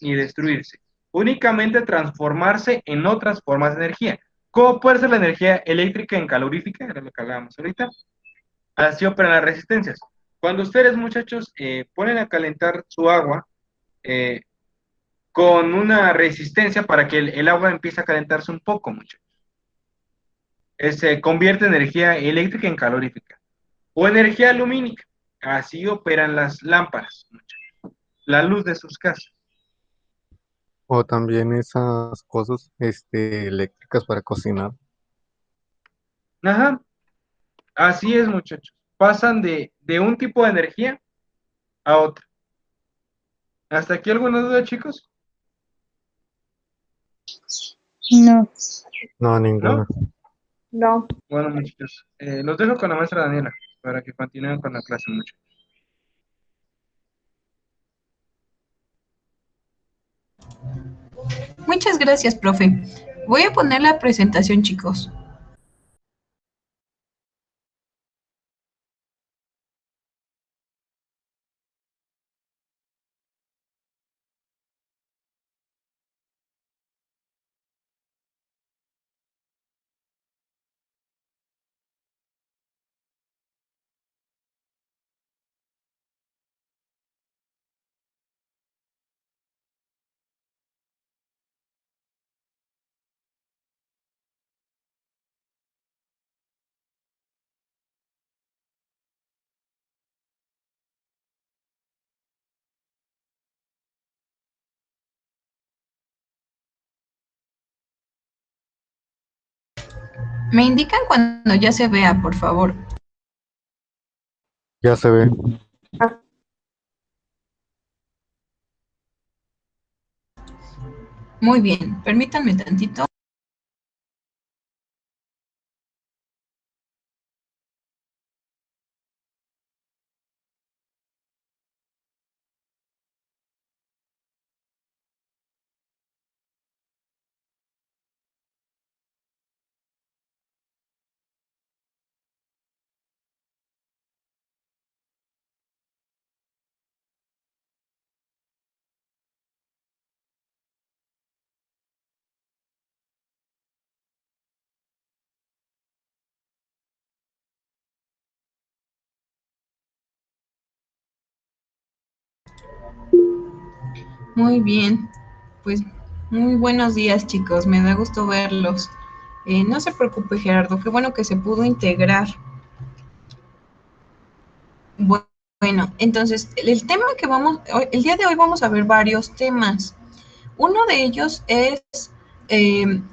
Speaker 1: ni destruirse, únicamente transformarse en otras formas de energía. ¿Cómo puede ser la energía eléctrica en calorífica? Era lo que hablábamos ahorita. Así operan las resistencias. Cuando ustedes, muchachos, ponen a calentar su agua eh, con una resistencia para que el agua empiece a calentarse un poco, muchachos. Se convierte energía eléctrica en calorífica. O energía lumínica. Así operan las lámparas, muchachos. La luz de sus casas.
Speaker 3: O también esas cosas, eléctricas para cocinar.
Speaker 1: Ajá, así es, muchachos. Pasan de un tipo de energía a otro. ¿Hasta aquí alguna duda, chicos?
Speaker 2: No,
Speaker 3: No,
Speaker 1: ¿No?
Speaker 3: ninguna.
Speaker 2: no.
Speaker 1: Bueno, muchachos, los dejo con la maestra Daniela para que continúen con la clase, muchachos.
Speaker 4: Muchas gracias, profe. Voy a poner la presentación, chicos. Me indican cuando ya se vea, por favor.
Speaker 3: Ya se ve.
Speaker 4: Muy bien, permítanme tantito. Muy bien, pues muy buenos días, chicos. Me da gusto verlos. No se preocupe, Gerardo, qué bueno que se pudo integrar. Bueno, entonces el tema que el día de hoy vamos a ver varios temas. Uno de ellos es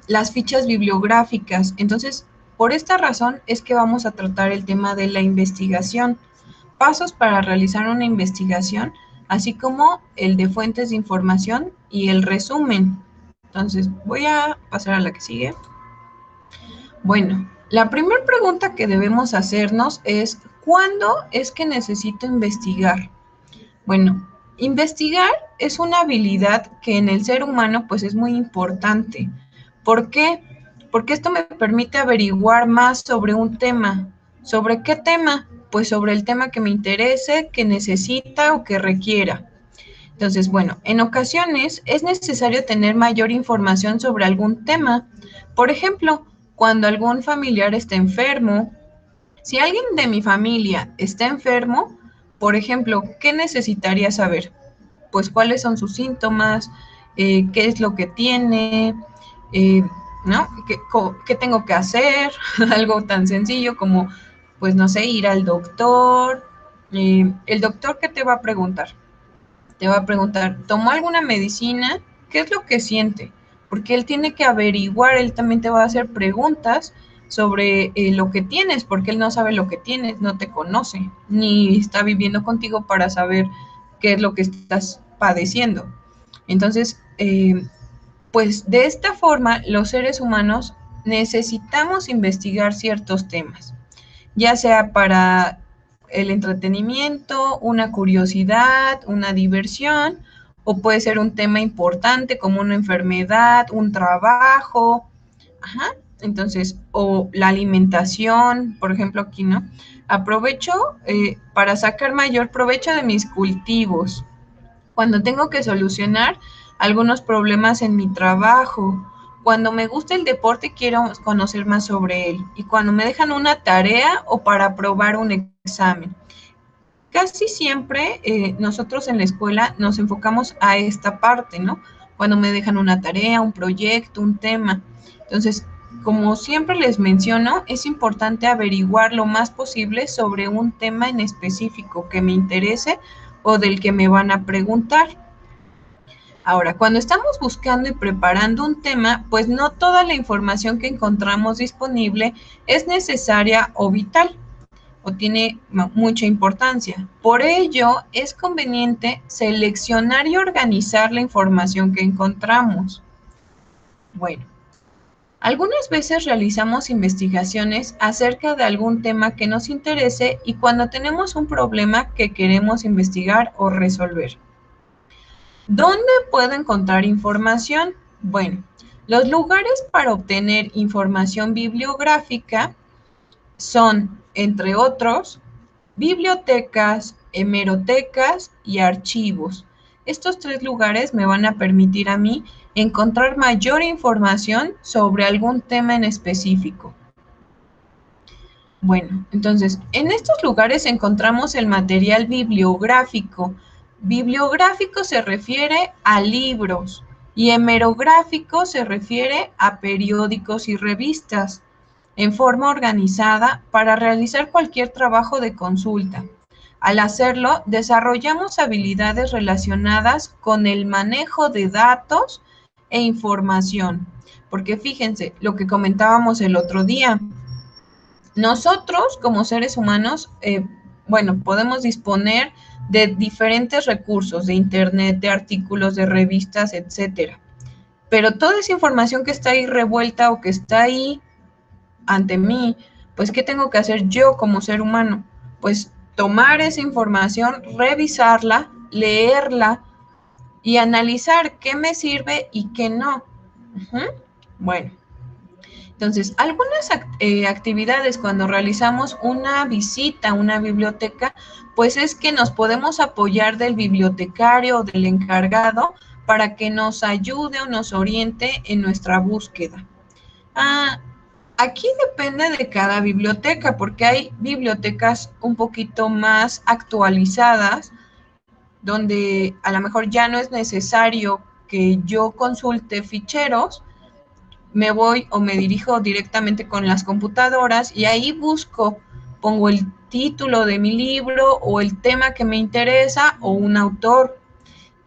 Speaker 4: las fichas bibliográficas. Entonces, por esta razón es que vamos a tratar el tema de la investigación, pasos para realizar una investigación, así como el de fuentes de información y el resumen. Entonces, voy a pasar a la que sigue. Bueno, la primera pregunta que debemos hacernos es, ¿cuándo es que necesito investigar? Bueno, investigar es una habilidad que en el ser humano pues es muy importante. ¿Por qué? porque esto me permite averiguar más sobre un tema. ¿Sobre qué tema? Pues sobre el tema que me interese, que necesita o que requiera. Entonces, bueno, en ocasiones es necesario tener mayor información sobre algún tema. Por ejemplo, cuando algún familiar está enfermo, si alguien de mi familia está enfermo, por ejemplo, ¿qué necesitaría saber? Pues cuáles son sus síntomas, qué es lo que tiene, eh, ¿no? ¿Qué tengo que hacer? Algo tan sencillo como, pues no sé, ir al doctor. ¿El doctor qué te va a preguntar? Te va a preguntar, ¿tomó alguna medicina? ¿Qué es lo que siente? Porque él tiene que averiguar, él también te va a hacer preguntas sobre lo que tienes, porque él no sabe lo que tienes, no te conoce, ni está viviendo contigo para saber qué es lo que estás padeciendo. Entonces, pues de esta forma, los seres humanos necesitamos investigar ciertos temas, ya sea para el entretenimiento, una curiosidad, una diversión, o puede ser un tema importante como una enfermedad, un trabajo, ajá. Entonces, o la alimentación, por ejemplo, aquí, ¿no? Aprovecho para sacar mayor provecho de mis cultivos. Cuando tengo que solucionar algunos problemas en mi trabajo, cuando me gusta el deporte quiero conocer más sobre él y cuando me dejan una tarea o para probar un examen. Casi siempre nosotros en la escuela nos enfocamos a esta parte, ¿no? Cuando me dejan una tarea, un proyecto, un tema. Entonces, como siempre les menciono, es importante averiguar lo más posible sobre un tema en específico que me interese o del que me van a preguntar. Ahora, cuando estamos buscando y preparando un tema, pues no toda la información que encontramos disponible es necesaria o vital o tiene mucha importancia. Por ello, es conveniente seleccionar y organizar la información que encontramos. Bueno, algunas veces realizamos investigaciones acerca de algún tema que nos interese y cuando tenemos un problema que queremos investigar o resolver. ¿Dónde puedo encontrar información? Bueno, los lugares para obtener información bibliográfica son, entre otros, bibliotecas, hemerotecas y archivos. Estos tres lugares me van a permitir a mí encontrar mayor información sobre algún tema en específico. Bueno, entonces, en estos lugares encontramos el material bibliográfico. Bibliográfico se refiere a libros y hemerográfico se refiere a periódicos y revistas en forma organizada para realizar cualquier trabajo de consulta. Al hacerlo, desarrollamos habilidades relacionadas con el manejo de datos e información. Porque fíjense, lo que comentábamos el otro día, nosotros como seres humanos, bueno, podemos disponer de diferentes recursos, de internet, de artículos, de revistas, etcétera. Pero toda esa información que está ahí revuelta o que está ahí ante mí, pues, ¿qué tengo que hacer yo como ser humano? Pues tomar esa información, revisarla, leerla y analizar qué me sirve y qué no. Bueno, entonces, algunas actividades cuando realizamos una visita a una biblioteca, pues es que nos podemos apoyar del bibliotecario o del encargado para que nos ayude o nos oriente en nuestra búsqueda. Aquí depende de cada biblioteca, porque hay bibliotecas un poquito más actualizadas, donde a lo mejor ya no es necesario que yo consulte ficheros, me voy o me dirijo directamente con las computadoras y ahí busco, pongo el título de mi libro o el tema que me interesa o un autor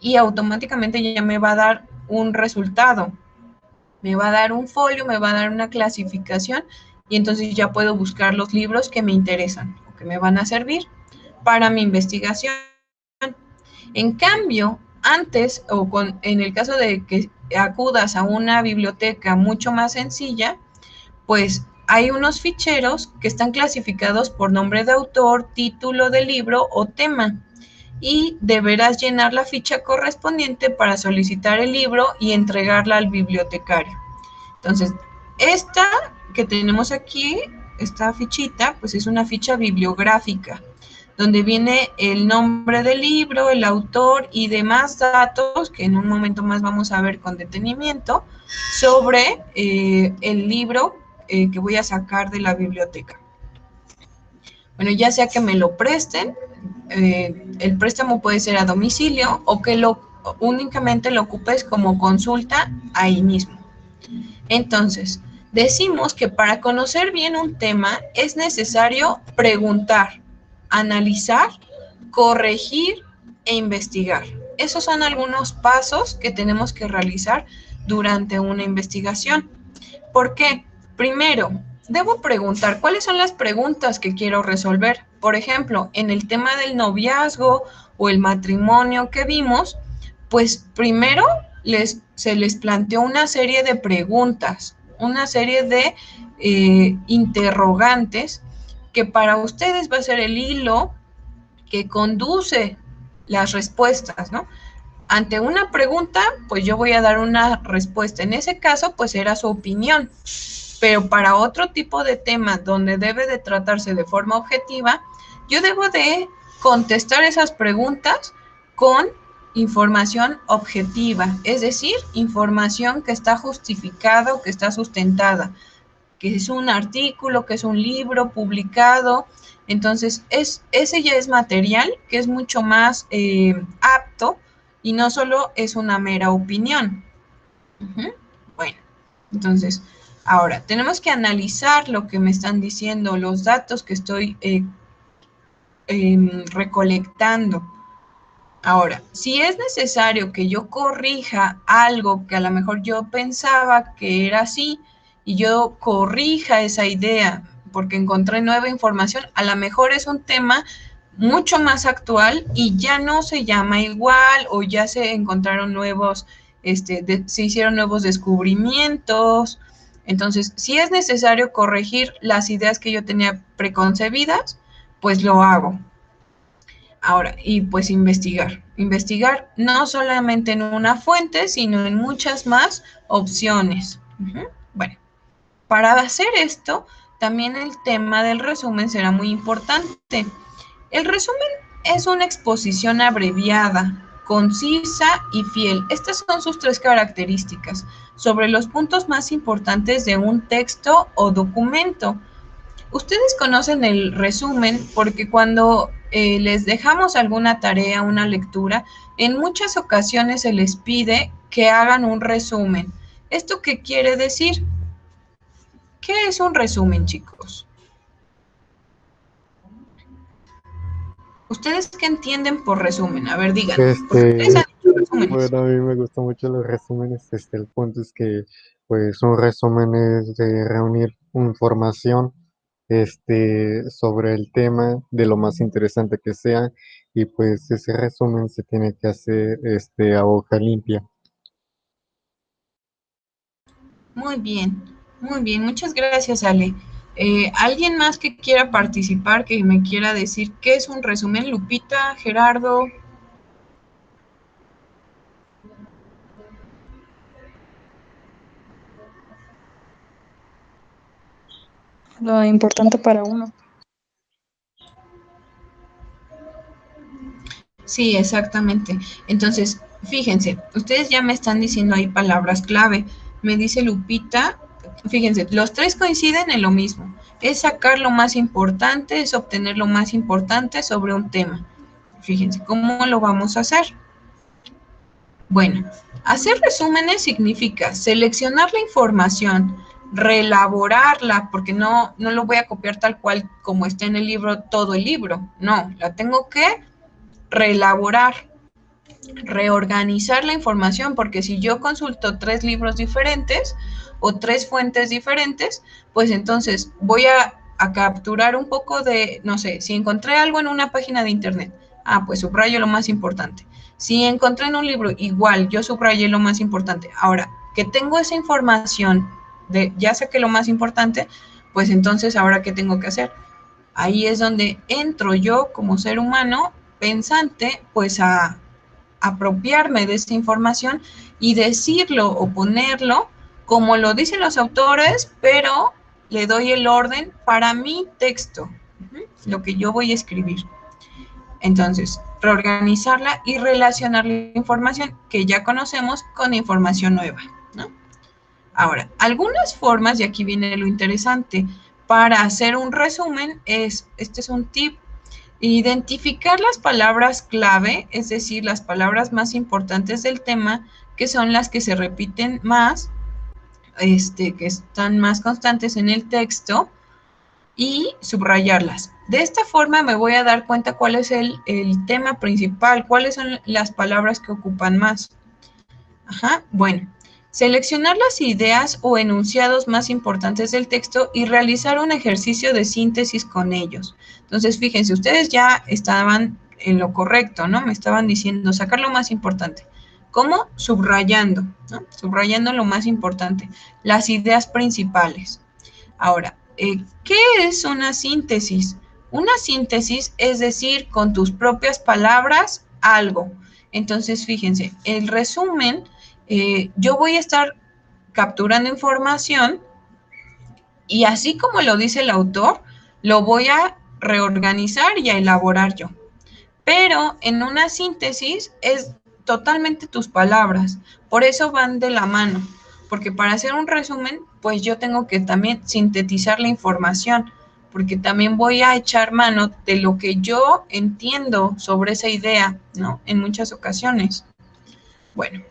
Speaker 4: y automáticamente ya me va a dar un resultado. Me va a dar un folio, me va a dar una clasificación y entonces ya puedo buscar los libros que me interesan o que me van a servir para mi investigación. En cambio, antes o en el caso de que acudas a una biblioteca mucho más sencilla, pues hay unos ficheros que están clasificados por nombre de autor, título del libro o tema y deberás llenar la ficha correspondiente para solicitar el libro y entregarla al bibliotecario. Entonces, esta que tenemos aquí, esta fichita, pues es una ficha bibliográfica, donde viene el nombre del libro, el autor y demás datos que en un momento más vamos a ver con detenimiento sobre el libro que voy a sacar de la biblioteca. Bueno, ya sea que me lo presten, el préstamo puede ser a domicilio o que únicamente lo ocupes como consulta ahí mismo. Entonces, decimos que para conocer bien un tema es necesario preguntar, analizar, corregir e investigar. Esos son algunos pasos que tenemos que realizar durante una investigación. ¿Por qué? Primero, debo preguntar cuáles son las preguntas que quiero resolver. Por ejemplo, en el tema del noviazgo o el matrimonio que vimos, pues primero se les planteó una serie de preguntas, una serie de interrogantes que para ustedes va a ser el hilo que conduce las respuestas, ¿no? Ante una pregunta, pues yo voy a dar una respuesta. En ese caso, pues era su opinión. Pero para otro tipo de tema donde debe de tratarse de forma objetiva, yo debo de contestar esas preguntas con información objetiva, es decir, información que está justificada o que está sustentada, que es un artículo, que es un libro publicado. Entonces, ese ya es material que es mucho más apto y no solo es una mera opinión. Bueno, entonces, ahora tenemos que analizar lo que me están diciendo, los datos que estoy recolectando. Ahora, si es necesario que yo corrija algo que a lo mejor yo pensaba que era así y yo corrija esa idea porque encontré nueva información, a lo mejor es un tema mucho más actual y ya no se llama igual o ya se encontraron nuevos, se hicieron nuevos descubrimientos. Entonces, si es necesario corregir las ideas que yo tenía preconcebidas, pues lo hago. Ahora, y pues investigar no solamente en una fuente, sino en muchas más opciones. Bueno, para hacer esto, también el tema del resumen será muy importante. El resumen es una exposición abreviada, concisa y fiel. Estas son sus 3 características sobre los puntos más importantes de un texto o documento. Ustedes conocen el resumen porque cuando les dejamos alguna tarea, una lectura, en muchas ocasiones se les pide que hagan un resumen. ¿Esto qué quiere decir? ¿Qué es un resumen, chicos? ¿Ustedes qué entienden por resumen? A ver, digan. ¿Ustedes han hecho resúmenes?
Speaker 3: Bueno, a mí me gustan mucho los resúmenes. El punto es que, pues, un resumen es de reunir información, sobre el tema de lo más interesante que sea, y pues ese resumen se tiene que hacer, a hoja limpia.
Speaker 4: Muy bien, muchas gracias, Ale. ¿Alguien más que quiera participar, que me quiera decir qué es un resumen? Lupita, Gerardo.
Speaker 2: Lo importante para uno.
Speaker 4: Sí, exactamente. Entonces, fíjense, ustedes ya me están diciendo ahí palabras clave. Me dice Lupita, fíjense, los 3 coinciden en lo mismo. Es sacar lo más importante, es obtener lo más importante sobre un tema. Fíjense, ¿cómo lo vamos a hacer? Bueno, hacer resúmenes significa seleccionar la información, reelaborarla, porque no lo voy a copiar tal cual como está en el libro, todo el libro. No, la tengo que reelaborar, reorganizar la información, porque si yo consulto 3 libros diferentes o 3 fuentes diferentes, pues entonces voy a capturar un poco de, no sé, si encontré algo en una página de internet, pues subrayo lo más importante. Si encontré en un libro, igual, yo subrayé lo más importante. Ahora, que tengo esa información, ya saqué lo más importante, pues entonces, ¿ahora qué tengo que hacer? Ahí es donde entro yo como ser humano pensante, pues a apropiarme de esta información y decirlo o ponerlo como lo dicen los autores, pero le doy el orden para mi texto, lo que yo voy a escribir. Entonces, reorganizarla y relacionar la información que ya conocemos con información nueva, ¿no? Ahora, algunas formas, y aquí viene lo interesante, para hacer un resumen este es un tip, identificar las palabras clave, es decir, las palabras más importantes del tema, que son las que se repiten más, que están más constantes en el texto, y subrayarlas. De esta forma me voy a dar cuenta cuál es el tema principal, cuáles son las palabras que ocupan más. Bueno, seleccionar las ideas o enunciados más importantes del texto y realizar un ejercicio de síntesis con ellos. Entonces, fíjense, ustedes ya estaban en lo correcto, ¿no? Me estaban diciendo sacar lo más importante. ¿Cómo? Subrayando, ¿no? Subrayando lo más importante, las ideas principales. Ahora, ¿qué es una síntesis? Una síntesis es decir, con tus propias palabras, algo. Entonces, fíjense, el resumen, yo voy a estar capturando información y así como lo dice el autor, lo voy a reorganizar y a elaborar yo. Pero en una síntesis es totalmente tus palabras, por eso van de la mano, porque para hacer un resumen, pues yo tengo que también sintetizar la información, porque también voy a echar mano de lo que yo entiendo sobre esa idea, ¿no? En muchas ocasiones. Bueno,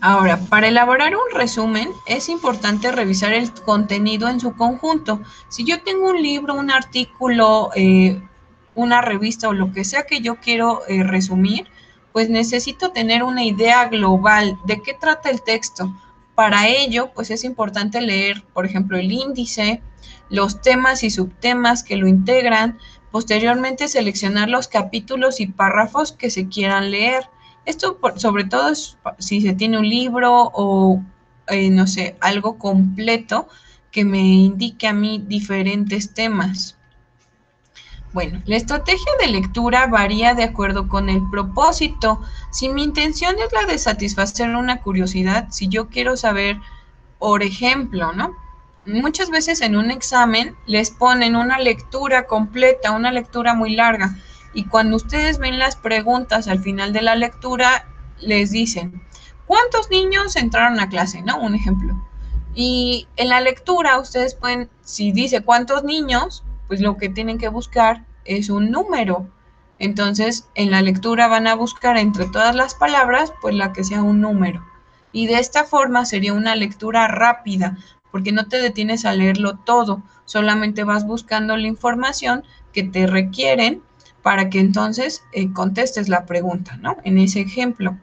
Speaker 4: ahora, para elaborar un resumen, es importante revisar el contenido en su conjunto. Si yo tengo un libro, un artículo, una revista o lo que sea que yo quiero resumir, pues necesito tener una idea global de qué trata el texto. Para ello, pues es importante leer, por ejemplo, el índice, los temas y subtemas que lo integran, posteriormente seleccionar los capítulos y párrafos que se quieran leer. Esto sobre todo es si se tiene un libro o, no sé, algo completo que me indique a mí diferentes temas. Bueno, la estrategia de lectura varía de acuerdo con el propósito. Si mi intención es la de satisfacer una curiosidad, si yo quiero saber, por ejemplo, ¿no? Muchas veces en un examen les ponen una lectura completa, una lectura muy larga, y cuando ustedes ven las preguntas al final de la lectura, les dicen, ¿cuántos niños entraron a clase? ¿No? Un ejemplo. Y en la lectura ustedes pueden, si dice cuántos niños, pues lo que tienen que buscar es un número. Entonces, en la lectura van a buscar entre todas las palabras, pues la que sea un número. Y de esta forma sería una lectura rápida, porque no te detienes a leerlo todo, solamente vas buscando la información que te requieren para que entonces contestes la pregunta, ¿no? En ese ejemplo.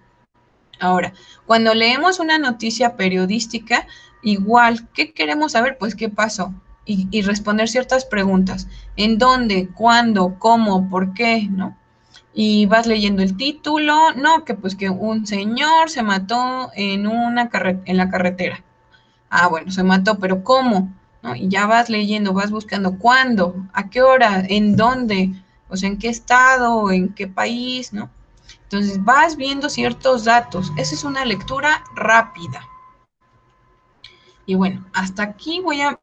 Speaker 4: Ahora, cuando leemos una noticia periodística, igual, ¿qué queremos saber? Pues, ¿qué pasó? Y responder ciertas preguntas. ¿En dónde? ¿Cuándo? ¿Cómo? ¿Por qué? ¿No? Y vas leyendo el título, no, que pues que un señor se mató en la carretera. Ah, bueno, se mató, pero ¿cómo? ¿No? Y ya vas leyendo, vas buscando cuándo, a qué hora, en dónde, o sea, en qué estado, en qué país, ¿no? Entonces vas viendo ciertos datos. Esa es una lectura rápida. Y bueno, hasta aquí voy a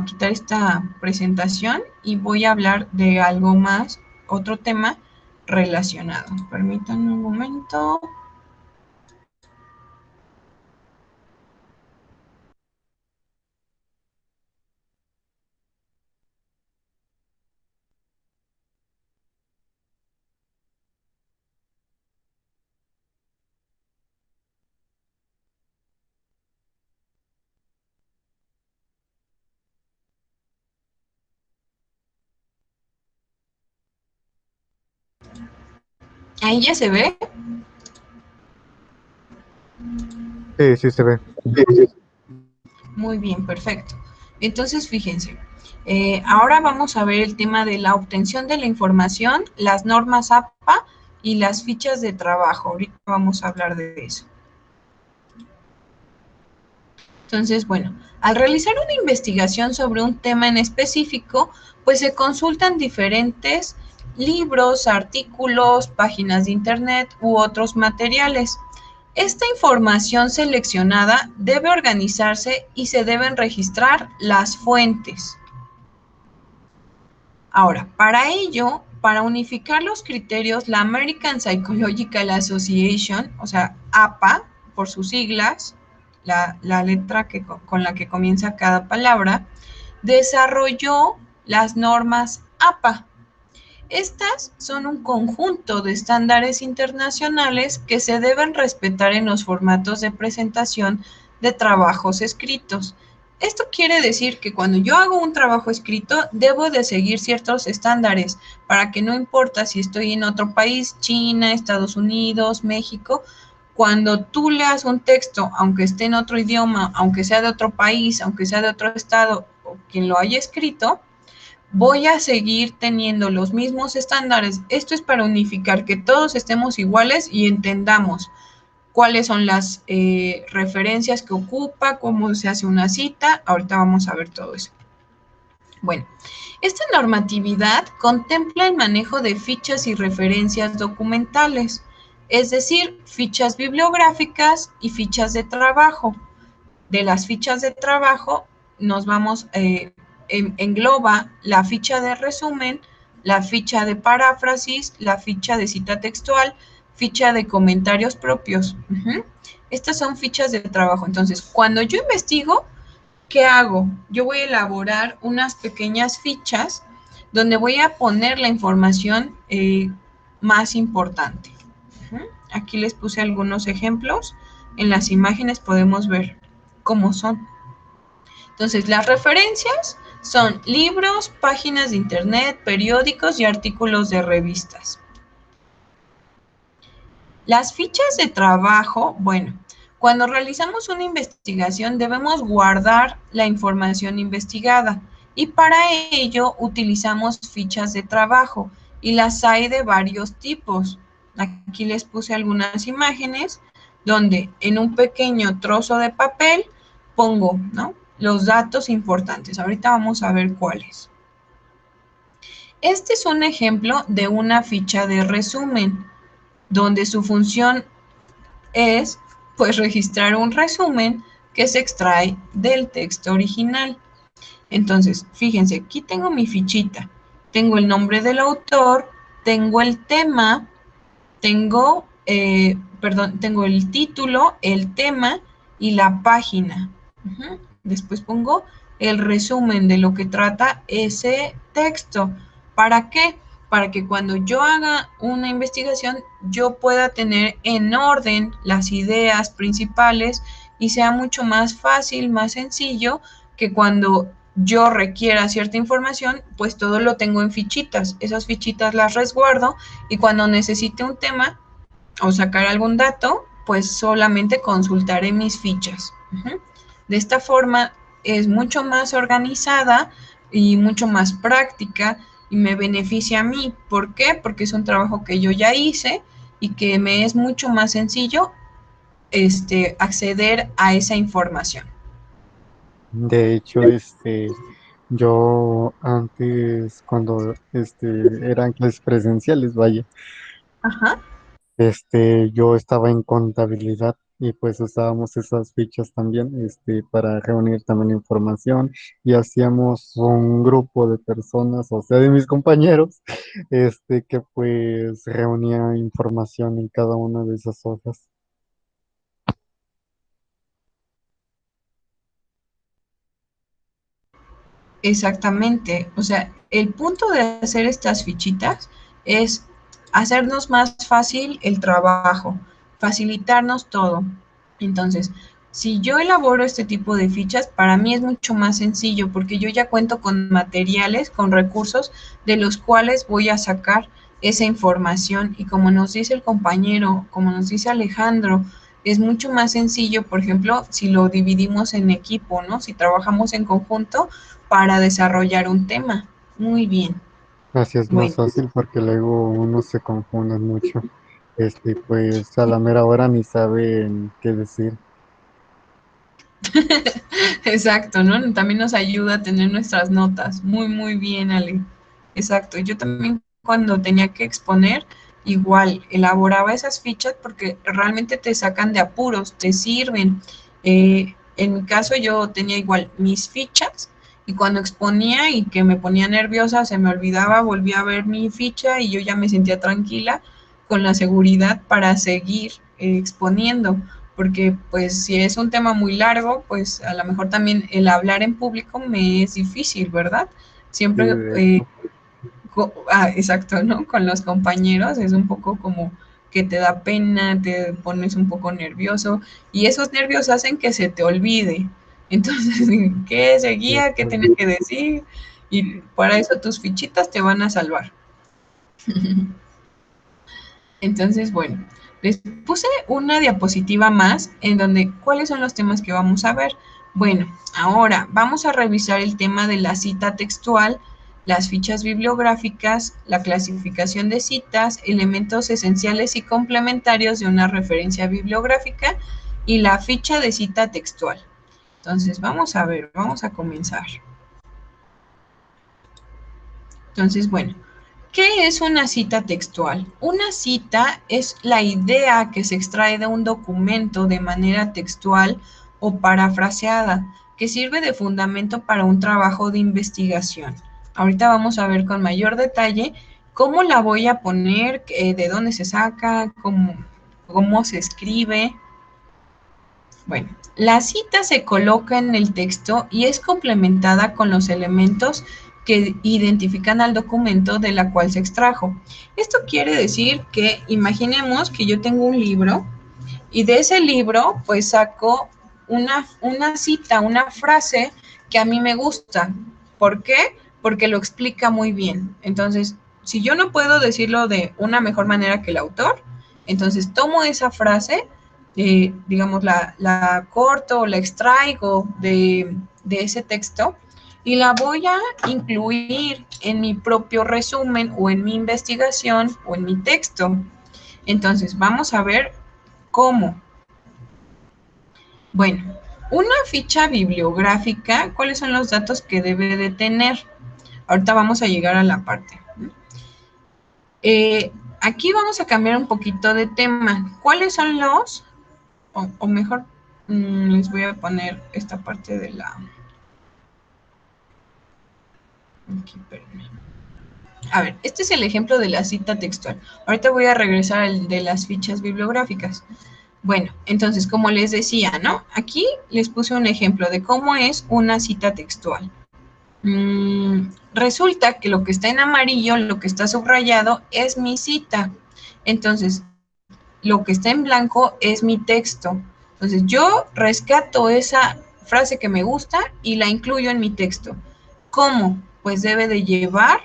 Speaker 4: quitar esta presentación y voy a hablar de algo más, otro tema relacionado. Permítanme un momento. Ahí ya se ve.
Speaker 3: Sí, sí se ve.
Speaker 4: Muy bien, perfecto. Entonces, fíjense, ahora vamos a ver el tema de la obtención de la información, las normas APA y las fichas de trabajo. Ahorita vamos a hablar de eso. Entonces, bueno, al realizar una investigación sobre un tema en específico, pues se consultan diferentes libros, artículos, páginas de internet u otros materiales. Esta información seleccionada debe organizarse y se deben registrar las fuentes. Ahora, para ello, para unificar los criterios, la American Psychological Association, o sea, APA, por sus siglas, la letra con la que comienza cada palabra, desarrolló las normas APA. Estas son un conjunto de estándares internacionales que se deben respetar en los formatos de presentación de trabajos escritos. Esto quiere decir que cuando yo hago un trabajo escrito, debo de seguir ciertos estándares para que no importa si estoy en otro país, China, Estados Unidos, México, cuando tú leas un texto, aunque esté en otro idioma, aunque sea de otro país, aunque sea de otro estado, o quien lo haya escrito, voy a seguir teniendo los mismos estándares. Esto es para unificar, que todos estemos iguales y entendamos cuáles son las referencias que ocupa, cómo se hace una cita. Ahorita vamos a ver todo eso. Bueno, esta normatividad contempla el manejo de fichas y referencias documentales, es decir, fichas bibliográficas y fichas de trabajo. De las fichas de trabajo nos vamos, engloba la ficha de resumen, la ficha de paráfrasis, la ficha de cita textual, ficha de comentarios propios. Estas son fichas de trabajo. Entonces, cuando yo investigo, ¿qué hago? Yo voy a elaborar unas pequeñas fichas donde voy a poner la información más importante. Aquí les puse algunos ejemplos. En las imágenes podemos ver cómo son. Entonces, las referencias son libros, páginas de internet, periódicos y artículos de revistas. Las fichas de trabajo, bueno, cuando realizamos una investigación debemos guardar la información investigada y para ello utilizamos fichas de trabajo y las hay de varios tipos. Aquí les puse algunas imágenes donde en un pequeño trozo de papel pongo, ¿no?, los datos importantes. Ahorita vamos a ver cuáles. Este es un ejemplo de una ficha de resumen, donde su función es, pues, registrar un resumen que se extrae del texto original. Entonces, fíjense, aquí tengo mi fichita. Tengo el nombre del autor, tengo el tema, tengo el título, el tema y la página. Después pongo el resumen de lo que trata ese texto. ¿Para qué? Para que cuando yo haga una investigación, yo pueda tener en orden las ideas principales y sea mucho más fácil, más sencillo, que cuando yo requiera cierta información, pues todo lo tengo en fichitas. Esas fichitas las resguardo y cuando necesite un tema o sacar algún dato, pues solamente consultaré mis fichas. De esta forma es mucho más organizada y mucho más práctica y me beneficia a mí. ¿Por qué? Porque es un trabajo que yo ya hice y que me es mucho más sencillo acceder a esa información.
Speaker 3: De hecho, yo antes, cuando eran clases presenciales, vaya,
Speaker 4: Ajá.
Speaker 3: yo estaba en contabilidad y pues usábamos esas fichas también, para reunir también información y hacíamos un grupo de personas, o sea, de mis compañeros, que pues reunía información en cada una de esas hojas.
Speaker 4: Exactamente. O sea, el punto de hacer estas fichitas es hacernos más fácil el trabajo, facilitarnos todo. Entonces, si yo elaboro este tipo de fichas, para mí es mucho más sencillo porque yo ya cuento con materiales, con recursos de los cuales voy a sacar esa información. Y como nos dice el compañero, como nos dice Alejandro, es mucho más sencillo, por ejemplo, si lo dividimos en equipo, ¿no? Si trabajamos en conjunto para desarrollar un tema. Muy bien.
Speaker 3: Así es más
Speaker 4: Bueno,
Speaker 3: fácil porque luego uno se confunde mucho. Pues a la mera hora ni saben qué decir.
Speaker 4: exacto, ¿no? También nos ayuda a tener nuestras notas. Muy, muy bien, Ale. Exacto. Yo también cuando tenía que exponer, igual elaboraba esas fichas porque realmente te sacan de apuros, te sirven. En mi caso yo tenía igual mis fichas y cuando exponía y que me ponía nerviosa, se me olvidaba, volvía a ver mi ficha y yo ya me sentía tranquila con la seguridad para seguir exponiendo, porque pues si es un tema muy largo, pues a lo mejor también el hablar en público me es difícil, ¿verdad?
Speaker 3: Sí,
Speaker 4: Siempre,
Speaker 3: de hecho.
Speaker 4: exacto, ¿no? Con los compañeros es un poco como que te da pena, te pones un poco nervioso y esos nervios hacen que se te olvide. Entonces, ¿qué
Speaker 3: Sí,
Speaker 4: seguía? ¿Qué tienes que decir? Y para eso tus fichitas te van a salvar. Entonces, bueno, les puse una diapositiva más en donde, ¿cuáles son los temas que vamos a ver? Bueno, ahora vamos a revisar el tema de la cita textual, las fichas bibliográficas, la clasificación de citas, elementos esenciales y complementarios de una referencia bibliográfica y la ficha de cita textual. Entonces, vamos a ver, vamos a comenzar. Entonces, bueno, ¿qué es una cita textual? Una cita es la idea que se extrae de un documento de manera textual o parafraseada, que sirve de fundamento para un trabajo de investigación. Ahorita vamos a ver con mayor detalle cómo la voy a poner, de dónde se saca, cómo se escribe. Bueno, la cita se coloca en el texto y es complementada con los elementos que identifican al documento de la cual se extrajo. Esto quiere decir que imaginemos que yo tengo un libro y de ese libro pues saco una cita, una frase que a mí me gusta. ¿Por qué? Porque lo explica muy bien. Entonces, si yo no puedo decirlo de una mejor manera que el autor, entonces tomo esa frase, digamos, la corto o la extraigo de ese texto y la voy a incluir en mi propio resumen o en mi investigación o en mi texto. Entonces, vamos a ver cómo. Bueno, una ficha bibliográfica, ¿cuáles son los datos que debe de tener? Ahorita vamos a llegar a la parte. Aquí vamos a cambiar un poquito de tema. ¿Cuáles son los, o mejor, les voy a poner esta parte de la... Aquí, espérenme. A ver, este es el ejemplo de la cita textual. Ahorita voy a regresar al de las fichas bibliográficas. Bueno, entonces, como les decía, ¿no? Aquí les puse un ejemplo de cómo es una cita textual. Resulta que lo que está en amarillo, lo que está subrayado, es mi cita. Entonces, lo que está en blanco es mi texto. Entonces, yo rescato esa frase que me gusta y la incluyo en mi texto. ¿Cómo? Pues debe de llevar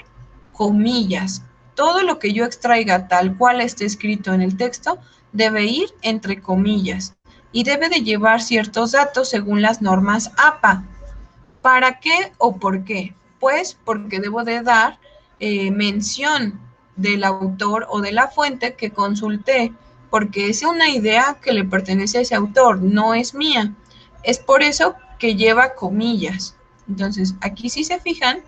Speaker 4: comillas. Todo lo que yo extraiga tal cual esté escrito en el texto debe ir entre comillas y debe de llevar ciertos datos según las normas APA. ¿Para qué o por qué? Pues porque debo de dar mención del autor o de la fuente que consulté, porque es una idea que le pertenece a ese autor, no es mía. Es por eso que lleva comillas. Entonces, aquí si se fijan,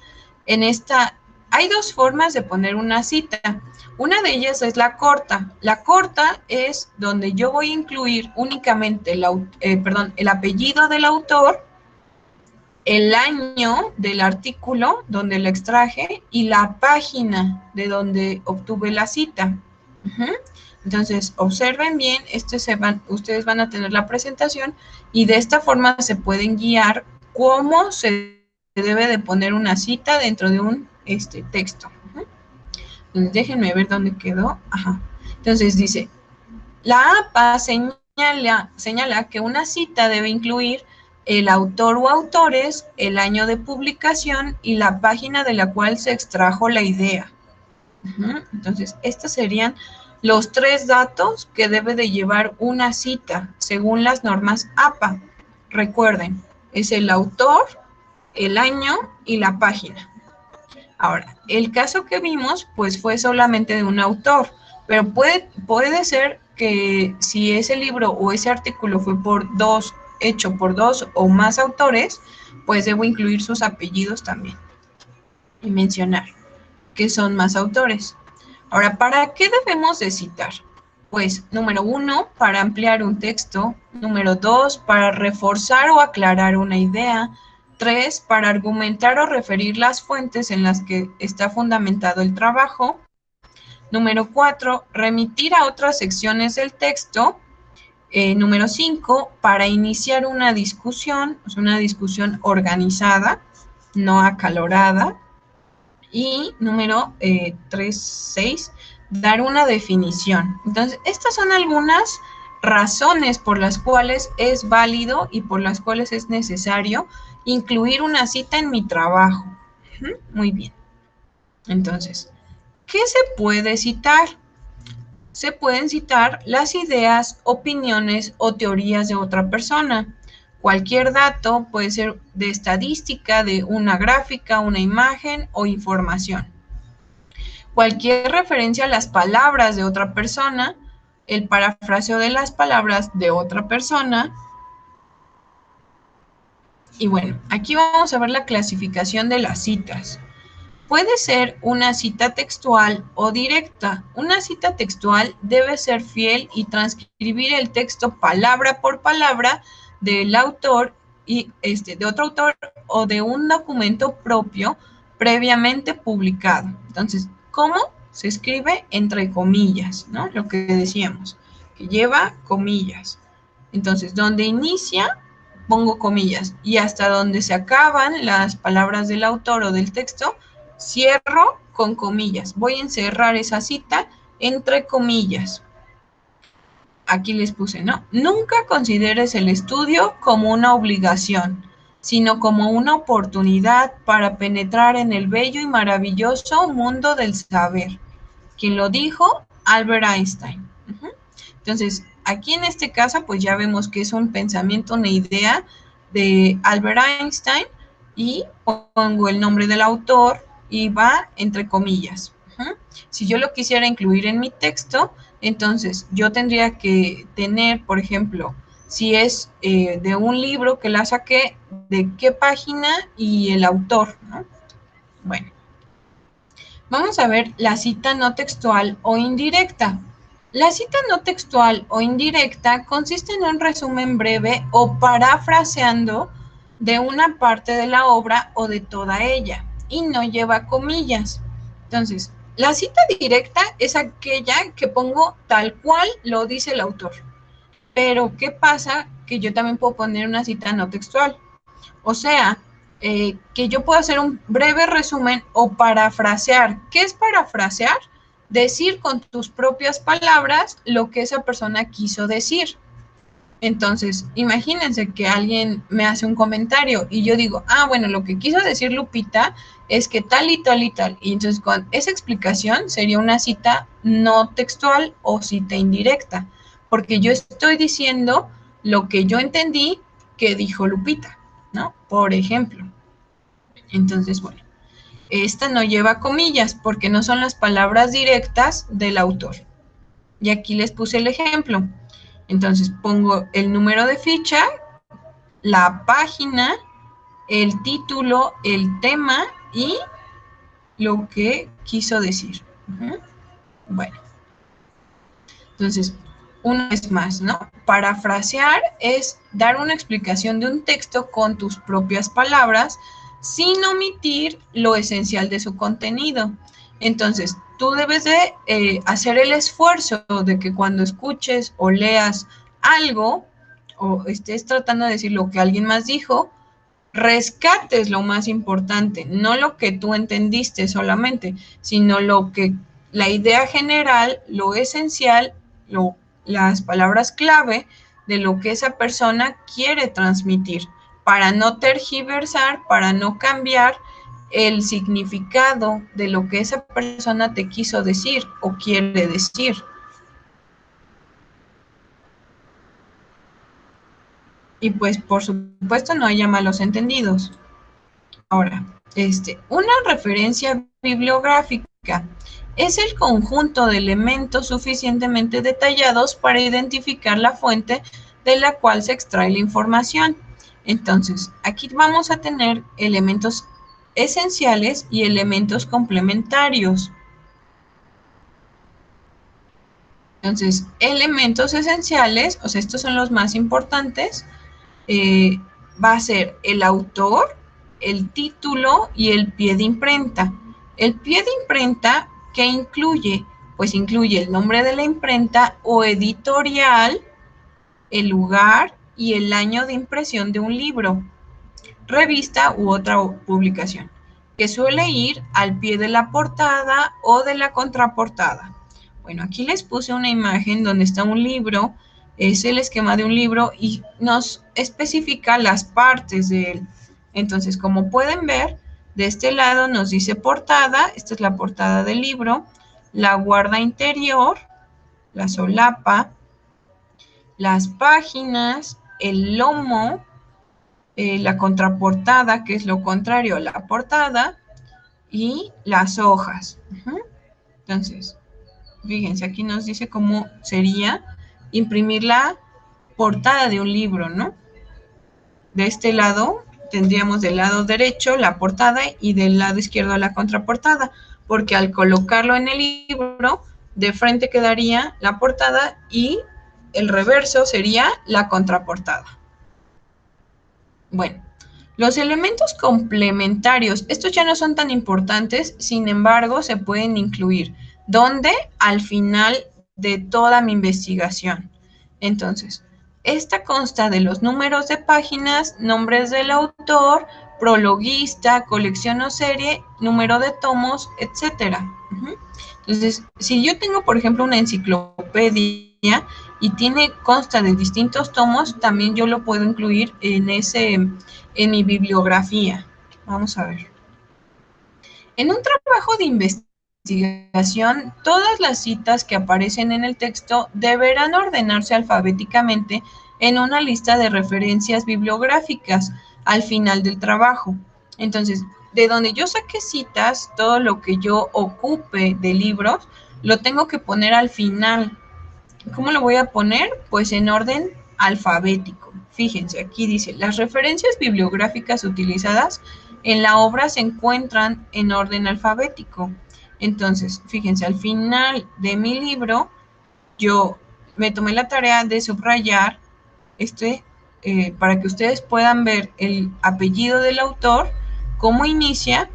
Speaker 4: en esta hay dos formas de poner una cita. Una de ellas es la corta. La corta es donde yo voy a incluir únicamente el apellido del autor, el año del artículo donde lo extraje y la página de donde obtuve la cita. Entonces, observen bien, ustedes van a tener la presentación y de esta forma se pueden guiar cómo se debe de poner una cita dentro de un texto. Entonces, déjenme ver dónde quedó. Entonces dice, la APA señala que una cita debe incluir el autor o autores, el año de publicación y la página de la cual se extrajo la idea. Entonces, estos serían los 3 datos que debe de llevar una cita según las normas APA. Recuerden, es el autor, el año y la página. Ahora, el caso que vimos, pues fue solamente de un autor, pero puede ser que si ese libro o ese artículo fue hecho por 2 o más autores, pues debo incluir sus apellidos también y mencionar que son más autores. Ahora, ¿para qué debemos de citar? Pues, número 1, para ampliar un texto. Número 2, para reforzar o aclarar una idea. 3, para argumentar o referir las fuentes en las que está fundamentado el trabajo. Número 4, remitir a otras secciones del texto. Número 5, para iniciar una discusión, o sea, una discusión organizada, no acalorada. Y número 6, dar una definición. Entonces, estas son algunas razones por las cuales es válido y por las cuales es necesario incluir una cita en mi trabajo. Muy bien. Entonces, ¿qué se puede citar? Se pueden citar las ideas, opiniones o teorías de otra persona. Cualquier dato puede ser de estadística, de una gráfica, una imagen o información. Cualquier referencia a las palabras de otra persona, el parafraseo de las palabras de otra persona. Y bueno, aquí vamos a ver la clasificación de las citas. Puede ser una cita textual o directa. Una cita textual debe ser fiel y transcribir el texto palabra por palabra del autor y de otro autor o de un documento propio previamente publicado. Entonces, ¿cómo se escribe? Entre comillas, ¿no? Lo que decíamos, que lleva comillas. Entonces, donde inicia, pongo comillas, y hasta donde se acaban las palabras del autor o del texto, cierro con comillas. Voy a encerrar esa cita entre comillas. Aquí les puse, ¿no? Nunca consideres el estudio como una obligación, sino como una oportunidad para penetrar en el bello y maravilloso mundo del saber. ¿Quién lo dijo? Albert Einstein. Entonces, aquí en este caso, pues ya vemos que es un pensamiento, una idea de Albert Einstein, y pongo el nombre del autor y va entre comillas. Si yo lo quisiera incluir en mi texto, entonces yo tendría que tener, por ejemplo, si es de un libro que la saqué, de qué página y el autor, ¿no? Bueno, vamos a ver la cita no textual o indirecta. La cita no textual o indirecta consiste en un resumen breve o parafraseando de una parte de la obra o de toda ella, y no lleva comillas. Entonces, la cita directa es aquella que pongo tal cual lo dice el autor. Pero, ¿qué pasa? Que yo también puedo poner una cita no textual. O sea, que yo puedo hacer un breve resumen o parafrasear. ¿Qué es parafrasear? Decir con tus propias palabras lo que esa persona quiso decir. Entonces, imagínense que alguien me hace un comentario y yo digo, bueno, lo que quiso decir Lupita es que tal y tal y tal. Y entonces con esa explicación sería una cita no textual o cita indirecta, porque yo estoy diciendo lo que yo entendí que dijo Lupita, ¿no? Por ejemplo. Entonces, bueno, esta no lleva comillas porque no son las palabras directas del autor. Y aquí les puse el ejemplo. Entonces pongo el número de ficha, la página, el título, el tema y lo que quiso decir. Bueno, entonces, una vez más, ¿no? Parafrasear es dar una explicación de un texto con tus propias palabras sin omitir lo esencial de su contenido. Entonces, tú debes de hacer el esfuerzo de que cuando escuches o leas algo o estés tratando de decir lo que alguien más dijo, rescates lo más importante, no lo que tú entendiste solamente, sino lo que la idea general, lo esencial, las palabras clave de lo que esa persona quiere transmitir, para no tergiversar, para no cambiar el significado de lo que esa persona te quiso decir o quiere decir. Y pues, por supuesto, no haya malos entendidos. Ahora, una referencia bibliográfica es el conjunto de elementos suficientemente detallados para identificar la fuente de la cual se extrae la información. Entonces, aquí vamos a tener elementos esenciales y elementos complementarios. Entonces, elementos esenciales, o sea, estos son los más importantes, va a ser el autor, el título y el pie de imprenta. El pie de imprenta, ¿qué incluye? Pues incluye el nombre de la imprenta o editorial, el lugar y el año de impresión de un libro, revista u otra publicación, que suele ir al pie de la portada o de la contraportada. Bueno, aquí les puse una imagen donde está un libro, es el esquema de un libro y nos especifica las partes de él. Entonces, como pueden ver, de este lado nos dice portada, esta es la portada del libro, la guarda interior, la solapa, las páginas, el lomo, la contraportada, que es lo contrario a la portada, y las hojas. Entonces, fíjense, aquí nos dice cómo sería imprimir la portada de un libro, ¿no? De este lado tendríamos del lado derecho la portada y del lado izquierdo la contraportada, porque al colocarlo en el libro, de frente quedaría la portada y el reverso sería la contraportada. Bueno, los elementos complementarios, estos ya no son tan importantes, sin embargo, se pueden incluir. ¿Dónde? Al final de toda mi investigación. Entonces, esta consta de los números de páginas, nombres del autor, prologuista, colección o serie, número de tomos, etcétera. Entonces, si yo tengo, por ejemplo, una enciclopedia y consta de distintos tomos, también yo lo puedo incluir en mi bibliografía. Vamos a ver. En un trabajo de investigación, todas las citas que aparecen en el texto deberán ordenarse alfabéticamente en una lista de referencias bibliográficas al final del trabajo. Entonces, de donde yo saque citas, todo lo que yo ocupe de libros, lo tengo que poner al final. ¿Cómo lo voy a poner? Pues en orden alfabético. Fíjense, aquí dice, las referencias bibliográficas utilizadas en la obra se encuentran en orden alfabético. Entonces, fíjense, al final de mi libro, yo me tomé la tarea de subrayar para que ustedes puedan ver el apellido del autor, cómo inicia,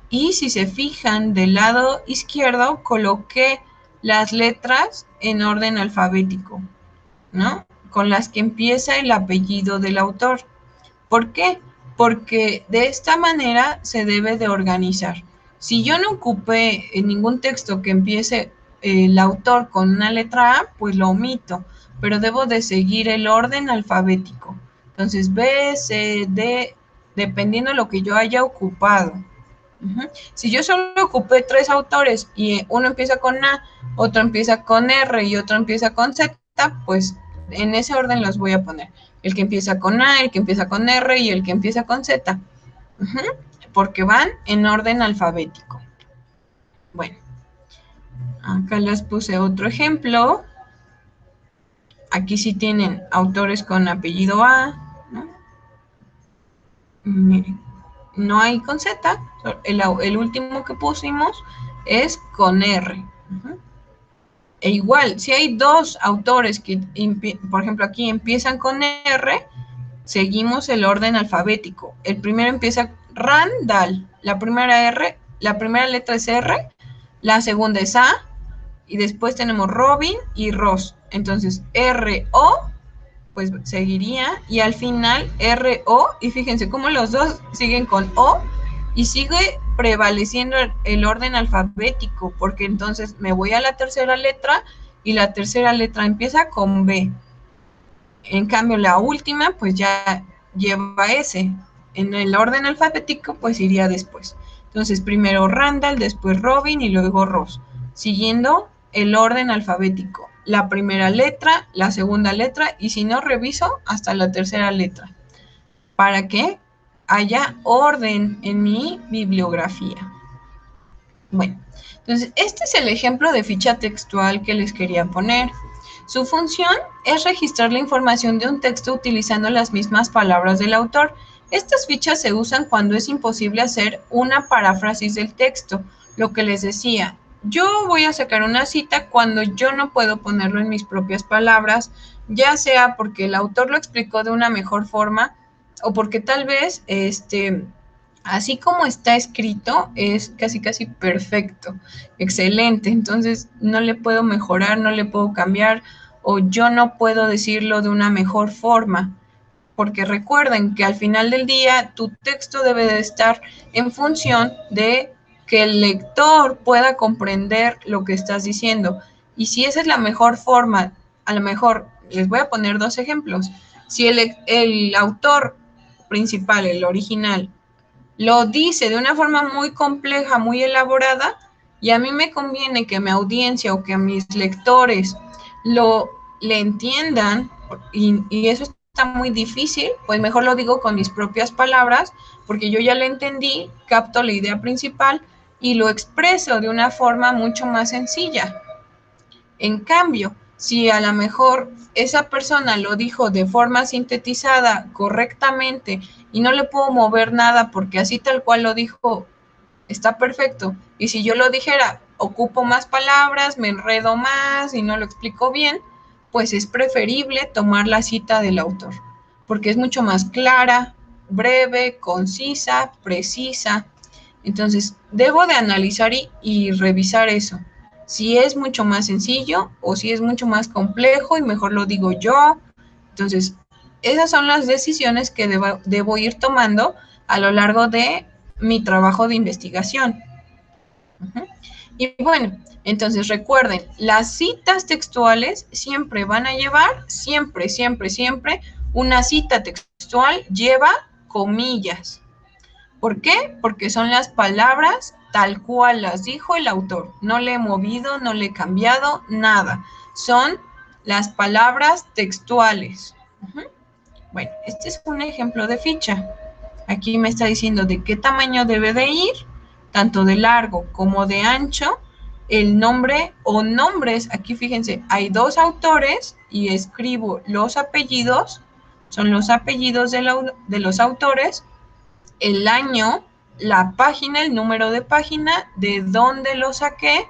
Speaker 4: y si se fijan del lado izquierdo, coloqué las letras en orden alfabético, ¿no? Con las que empieza el apellido del autor. ¿Por qué? Porque de esta manera se debe de organizar. Si yo no ocupé en ningún texto que empiece el autor con una letra A, pues lo omito, pero debo de seguir el orden alfabético. Entonces, B, C, D, dependiendo de lo que yo haya ocupado. Si yo solo ocupé 3 autores y uno empieza con A, otro empieza con R y otro empieza con Z, pues en ese orden los voy a poner. El que empieza con A, el que empieza con R y el que empieza con Z. Porque van en orden alfabético. Bueno, acá les puse otro ejemplo. Aquí sí tienen autores con apellido A, ¿no? Miren, no hay con Z, el último que pusimos es con R. E igual, si hay 2 autores que, por ejemplo, aquí empiezan con R, seguimos el orden alfabético. El primero empieza Randall, la primera letra es R, la segunda es A, y después tenemos Robin y Ross. Entonces, R-O, pues seguiría, y al final R-O, y fíjense cómo los dos siguen con O, y sigue prevaleciendo el orden alfabético, porque entonces me voy a la tercera letra, y la tercera letra empieza con B. En cambio, la última, pues ya lleva S. En el orden alfabético, pues iría después. Entonces, primero Randall, después Robin y luego Ross, siguiendo el orden alfabético. La primera letra, la segunda letra, y si no, reviso hasta la tercera letra, para que haya orden en mi bibliografía. Bueno, entonces este es el ejemplo de ficha textual que les quería poner. Su función es registrar la información de un texto utilizando las mismas palabras del autor. Estas fichas se usan cuando es imposible hacer una paráfrasis del texto. Lo que les decía, yo voy a sacar una cita cuando yo no puedo ponerlo en mis propias palabras, ya sea porque el autor lo explicó de una mejor forma o porque tal vez, así como está escrito, es casi casi perfecto, excelente. Entonces no le puedo mejorar, no le puedo cambiar o yo no puedo decirlo de una mejor forma. Porque recuerden que al final del día tu texto debe de estar en función de que el lector pueda comprender lo que estás diciendo. Y si esa es la mejor forma, a lo mejor les voy a poner dos ejemplos. Si el autor principal, el original, lo dice de una forma muy compleja, muy elaborada, y a mí me conviene que mi audiencia o que mis lectores lo le entiendan, y eso está muy difícil, pues mejor lo digo con mis propias palabras, porque yo ya lo entendí, capto la idea principal y lo expreso de una forma mucho más sencilla. En cambio, si a lo mejor esa persona lo dijo de forma sintetizada correctamente y no le puedo mover nada porque así tal cual lo dijo está perfecto, y si yo lo dijera ocupo más palabras, me enredo más y no lo explico bien, pues es preferible tomar la cita del autor, porque es mucho más clara, breve, concisa, precisa. Entonces, debo de analizar y revisar eso. Si es mucho más sencillo o si es mucho más complejo y mejor lo digo yo. Entonces, esas son las decisiones que debo ir tomando a lo largo de mi trabajo de investigación. Y bueno, entonces recuerden, las citas textuales siempre van a llevar, siempre, siempre, siempre, una cita textual lleva comillas. ¿Por qué? Porque son las palabras tal cual las dijo el autor. No le he movido, no le he cambiado, nada. Son las palabras textuales. Bueno, este es un ejemplo de ficha. Aquí me está diciendo de qué tamaño debe de ir, tanto de largo como de ancho, el nombre o nombres. Aquí fíjense, hay dos autores y escribo los apellidos, son los apellidos de los autores, el año, la página, el número de página, de dónde lo saqué.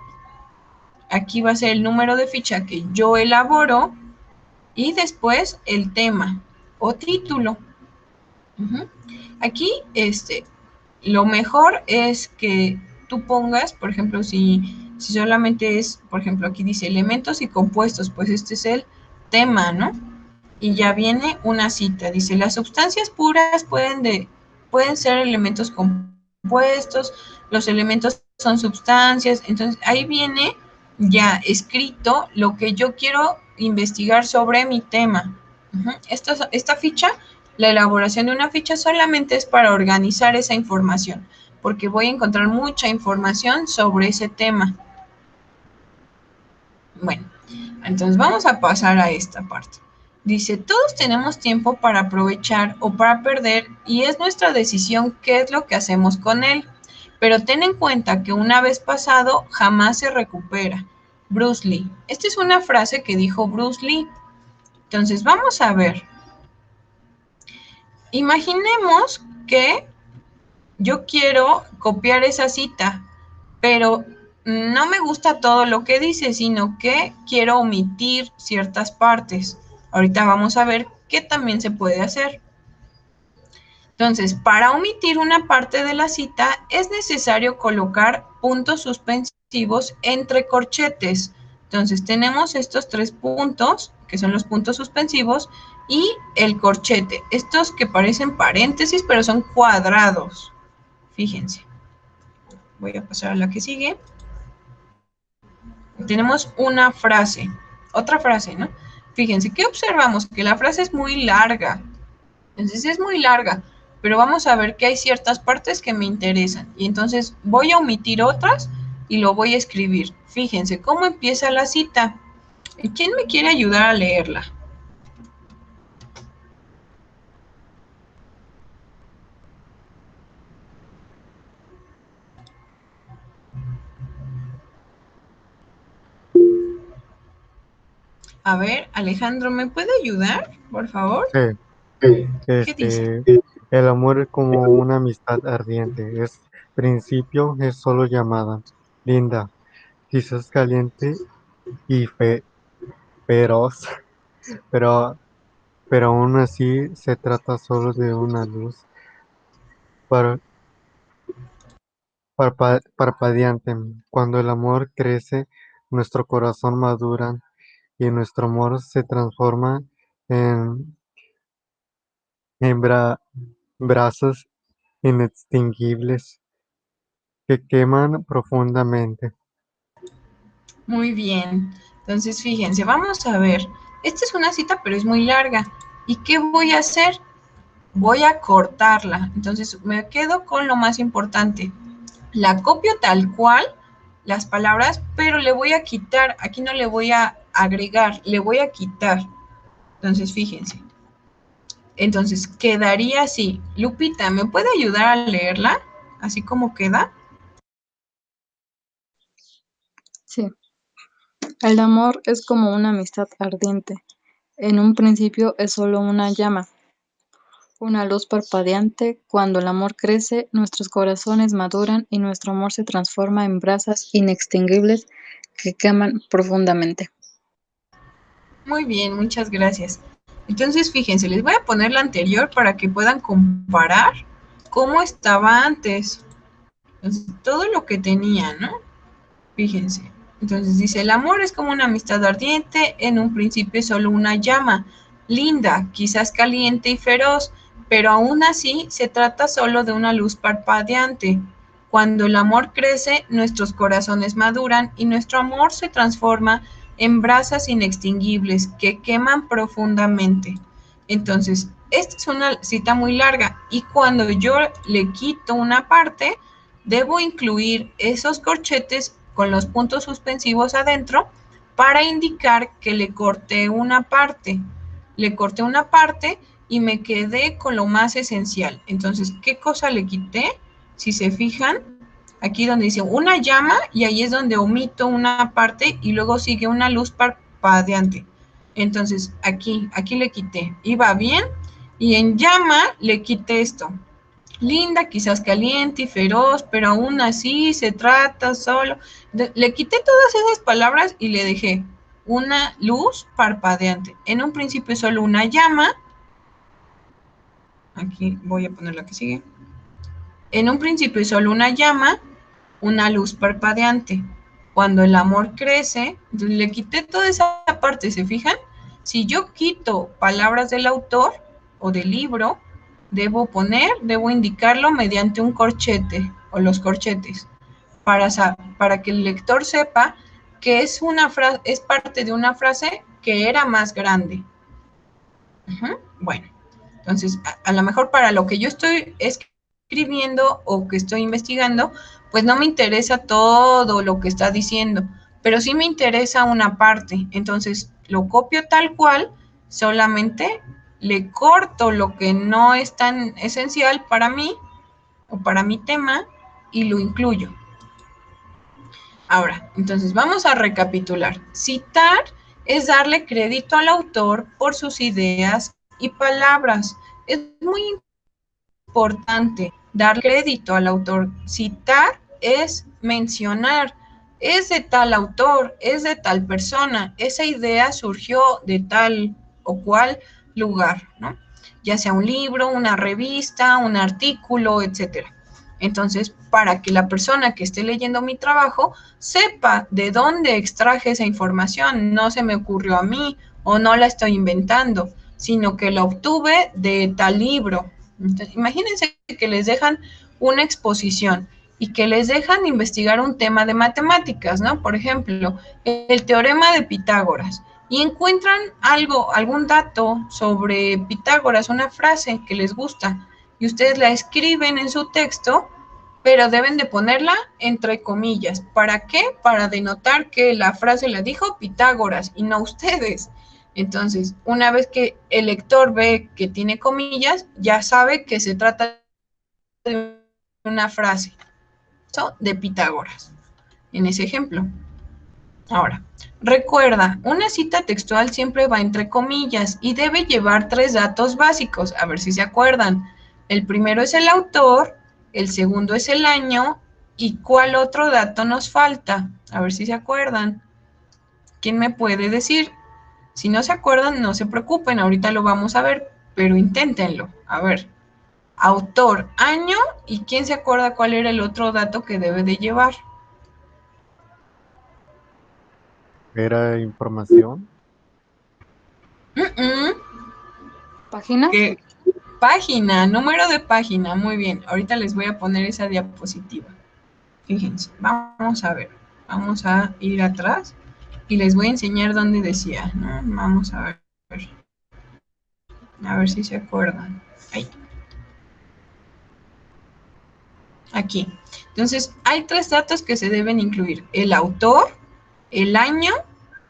Speaker 4: Aquí va a ser el número de ficha que yo elaboro y después el tema o título. Aquí, lo mejor es que tú pongas, por ejemplo, si solamente es, por ejemplo, aquí dice elementos y compuestos, pues este es el tema, ¿no? Y ya viene una cita, dice, las sustancias puras pueden ser elementos compuestos, los elementos son sustancias, entonces ahí viene ya escrito lo que yo quiero investigar sobre mi tema. Esta ficha, la elaboración de una ficha solamente es para organizar esa información, porque voy a encontrar mucha información sobre ese tema. Bueno, entonces vamos a pasar a esta parte. Dice, todos tenemos tiempo para aprovechar o para perder y es nuestra decisión qué es lo que hacemos con él. Pero ten en cuenta que una vez pasado jamás se recupera. Bruce Lee. Esta es una frase que dijo Bruce Lee. Entonces vamos a ver. Imaginemos que yo quiero copiar esa cita, pero no me gusta todo lo que dice, sino que quiero omitir ciertas partes. Ahorita vamos a ver qué también se puede hacer. Entonces, para omitir una parte de la cita es necesario colocar puntos suspensivos entre corchetes. Entonces, tenemos estos 3 puntos, que son los puntos suspensivos, y el corchete. Estos que parecen paréntesis, pero son cuadrados. Fíjense. Voy a pasar a la que sigue. Tenemos una frase, otra frase, ¿no? Fíjense, ¿qué observamos? Que la frase es muy larga. Entonces es muy larga, pero vamos a ver que hay ciertas partes que me interesan. Y entonces voy a omitir otras y lo voy a escribir. Fíjense cómo empieza la cita. ¿Quién me quiere ayudar a leerla? A ver, Alejandro, ¿me puede ayudar, por favor?
Speaker 3: Sí,
Speaker 4: ¿Qué dice?
Speaker 3: el amor es como una amistad ardiente, es principio, es solo llamada, linda, quizás caliente y feroz, pero, pero aún así se trata solo de una luz par- parpadeante. Cuando el amor crece, nuestro corazón madura y nuestro amor se transforma en, en brasas inextinguibles que queman profundamente.
Speaker 4: Muy bien. Entonces, fíjense, vamos a ver. Esta es una cita, pero es muy larga. ¿Y qué voy a hacer? Voy a cortarla. Entonces, me quedo con lo más importante. La copio tal cual, las palabras, pero le voy a quitar. Aquí no le voy a agregar, le voy a quitar. Entonces, fíjense. Entonces, quedaría así. Lupita, ¿me puede ayudar a leerla? Así como queda.
Speaker 2: Sí. El amor es como una amistad ardiente. En un principio es solo una llama, una luz parpadeante. Cuando el amor crece, nuestros corazones maduran y nuestro amor se transforma en brasas inextinguibles que queman profundamente.
Speaker 4: Muy bien, muchas gracias. Entonces, fíjense, les voy a poner la anterior para que puedan comparar cómo estaba antes. Entonces, todo lo que tenía, ¿no? Fíjense. Entonces dice, el amor es como una amistad ardiente, en un principio es solo una llama, linda, quizás caliente y feroz, pero aún así se trata solo de una luz parpadeante. Cuando el amor crece, nuestros corazones maduran y nuestro amor se transforma en brasas inextinguibles que queman profundamente. Entonces, esta es una cita muy larga y cuando yo le quito una parte, debo incluir esos corchetes con los puntos suspensivos adentro para indicar que le corté una parte. Le corté una parte y me quedé con lo más esencial. Entonces, ¿qué cosa le quité? Si se fijan, aquí donde dice una llama y ahí es donde omito una parte y luego sigue una luz parpadeante. Entonces, aquí le quité. Iba bien y en llama le quité esto. Linda, quizás caliente y feroz, pero aún así se trata solo. Le quité todas esas palabras y le dejé una luz parpadeante. En un principio solo una llama. Aquí voy a poner la que sigue. En un principio solo una llama, una luz parpadeante. Cuando el amor crece, le quité toda esa parte, ¿se fijan? Si yo quito palabras del autor o del libro, debo indicarlo mediante un corchete o los corchetes para que el lector sepa que es parte de una frase que era más grande. Bueno, entonces a lo mejor para lo que yo estoy escribiendo o que estoy investigando, pues no me interesa todo lo que está diciendo, pero sí me interesa una parte. Entonces lo copio tal cual, solamente le corto lo que no es tan esencial para mí o para mi tema y lo incluyo. Ahora, entonces vamos a recapitular. Citar es darle crédito al autor por sus ideas y palabras. Es muy importante dar crédito al autor. Citar es mencionar, es de tal autor, es de tal persona, esa idea surgió de tal o cual lugar, ¿no? Ya sea un libro, una revista, un artículo, etcétera. Entonces, para que la persona que esté leyendo mi trabajo sepa de dónde extraje esa información, no se me ocurrió a mí o no la estoy inventando, sino que la obtuve de tal libro. Entonces, imagínense que les dejan una exposición y que les dejan investigar un tema de matemáticas, ¿no? Por ejemplo, el teorema de Pitágoras y encuentran algún dato sobre Pitágoras, una frase que les gusta y ustedes la escriben en su texto, pero deben de ponerla entre comillas. ¿Para qué? Para denotar que la frase la dijo Pitágoras y no ustedes. Entonces, una vez que el lector ve que tiene comillas, ya sabe que se trata de una frase de Pitágoras, en ese ejemplo. Ahora, recuerda, una cita textual siempre va entre comillas y debe llevar 3 datos básicos, a ver si se acuerdan. El primero es el autor, el segundo es el año ¿Y cuál otro dato nos falta? A ver si se acuerdan. ¿Quién me puede decir? Si no se acuerdan, no se preocupen, ahorita lo vamos a ver, pero inténtenlo. A ver, autor, año, ¿y quién se acuerda cuál era el otro dato que debe de llevar?
Speaker 3: Era información.
Speaker 4: Mm, mm,
Speaker 2: ¿Página?
Speaker 4: ¿qué? Página, número de página, muy bien. Ahorita les voy a poner esa diapositiva. Fíjense, vamos a ver, vamos a ir atrás y les voy a enseñar dónde decía, ¿no? Vamos a ver si se acuerdan. Ahí, aquí. Entonces, hay tres datos que se deben incluir: el autor, el año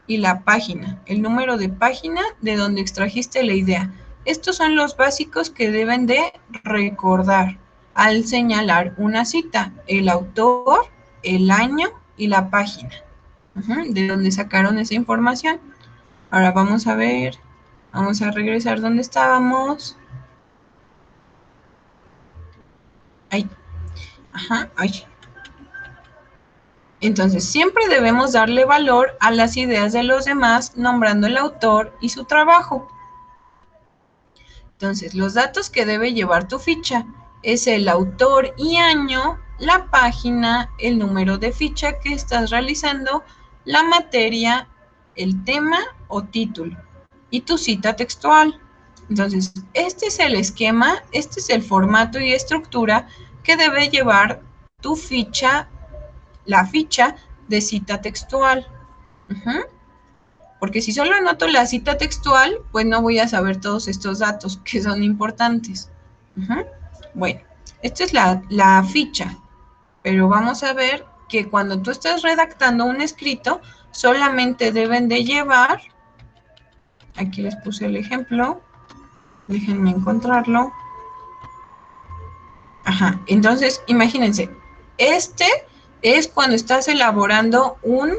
Speaker 4: y la página, el número de página de donde extrajiste la idea. Estos son los básicos que deben de recordar al señalar una cita: el autor, el año y la página, de donde sacaron esa información. Ahora vamos a ver, vamos a regresar donde estábamos. Ahí, ajá, ahí. Entonces, siempre debemos darle valor a las ideas de los demás, nombrando el autor y su trabajo. Entonces, los datos que debe llevar tu ficha es el autor y año, la página, el número de ficha que estás realizando, la materia, el tema o título y tu cita textual. Entonces, este es el esquema, este es el formato y estructura que debe llevar tu ficha, la ficha de cita textual. Porque si solo anoto la cita textual, pues no voy a saber todos estos datos que son importantes. Bueno, esta es la ficha, pero vamos a ver que cuando tú estás redactando un escrito, solamente deben de llevar, aquí les puse el ejemplo, déjenme encontrarlo. Ajá, entonces imagínense, este es cuando estás elaborando un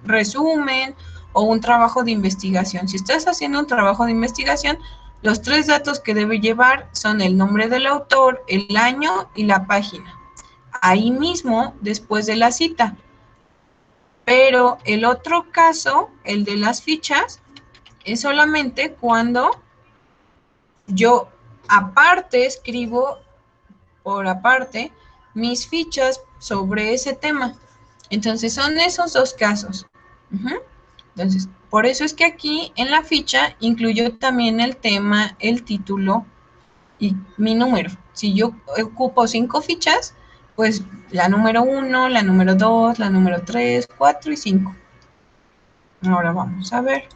Speaker 4: resumen o un trabajo de investigación. Si estás haciendo un trabajo de investigación, los tres datos que debe llevar son el nombre del autor, el año y la página. Ahí mismo, después de la cita. Pero el otro caso, el de las fichas, es solamente cuando yo aparte escribo por aparte mis fichas sobre ese tema. Entonces son esos dos casos. Entonces, por eso es que aquí en la ficha incluyo también el tema, el título y mi número. Si yo ocupo 5 fichas, pues la número 1, la número 2, la número 3, 4 y 5. Ahora vamos a ver.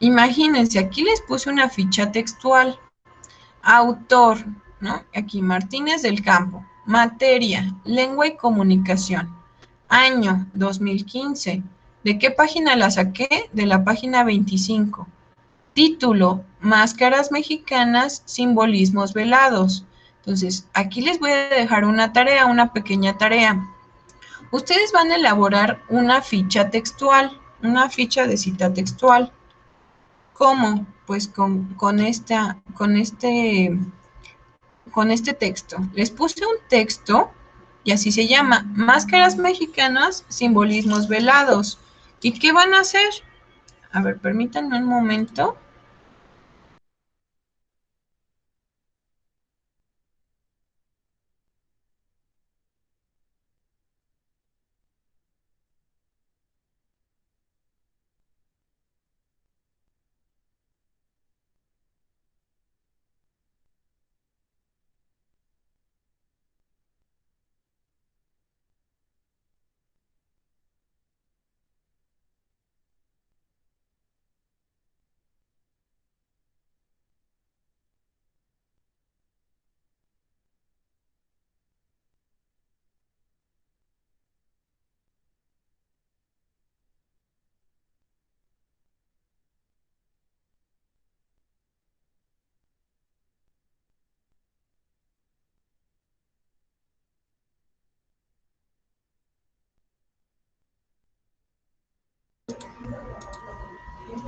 Speaker 4: Imagínense, aquí les puse una ficha textual. Autor, ¿no? Aquí Martínez del Campo. Materia, lengua y comunicación. Año, 2015. ¿De qué página la saqué? De la página 25. Título, Máscaras Mexicanas, Simbolismos Velados. Entonces, aquí les voy a dejar una tarea, una pequeña tarea. Ustedes van a elaborar una ficha textual, una ficha de cita textual. ¿Cómo? Pues con este texto. Les puse un texto y así se llama: Máscaras Mexicanas, Simbolismos Velados. ¿Y qué van a hacer? A ver, permítanme un momento.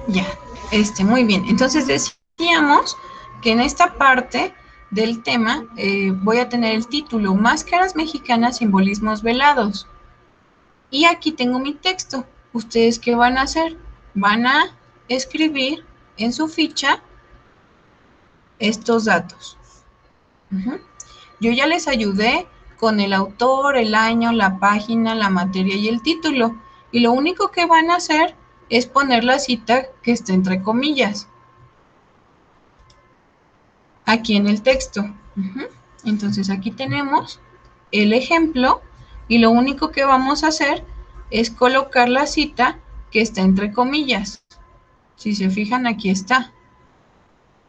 Speaker 4: Ya, muy bien. Entonces decíamos que en esta parte del tema, voy a tener el título, Máscaras Mexicanas, Simbolismos Velados. Y aquí tengo mi texto. ¿Ustedes qué van a hacer? Van a escribir en su ficha estos datos. Yo ya les ayudé con el autor, el año, la página, la materia y el título. Y lo único que van a hacer es poner la cita que está entre comillas aquí en el texto. Entonces aquí tenemos el ejemplo y lo único que vamos a hacer es colocar la cita que está entre comillas. Si se fijan, aquí está.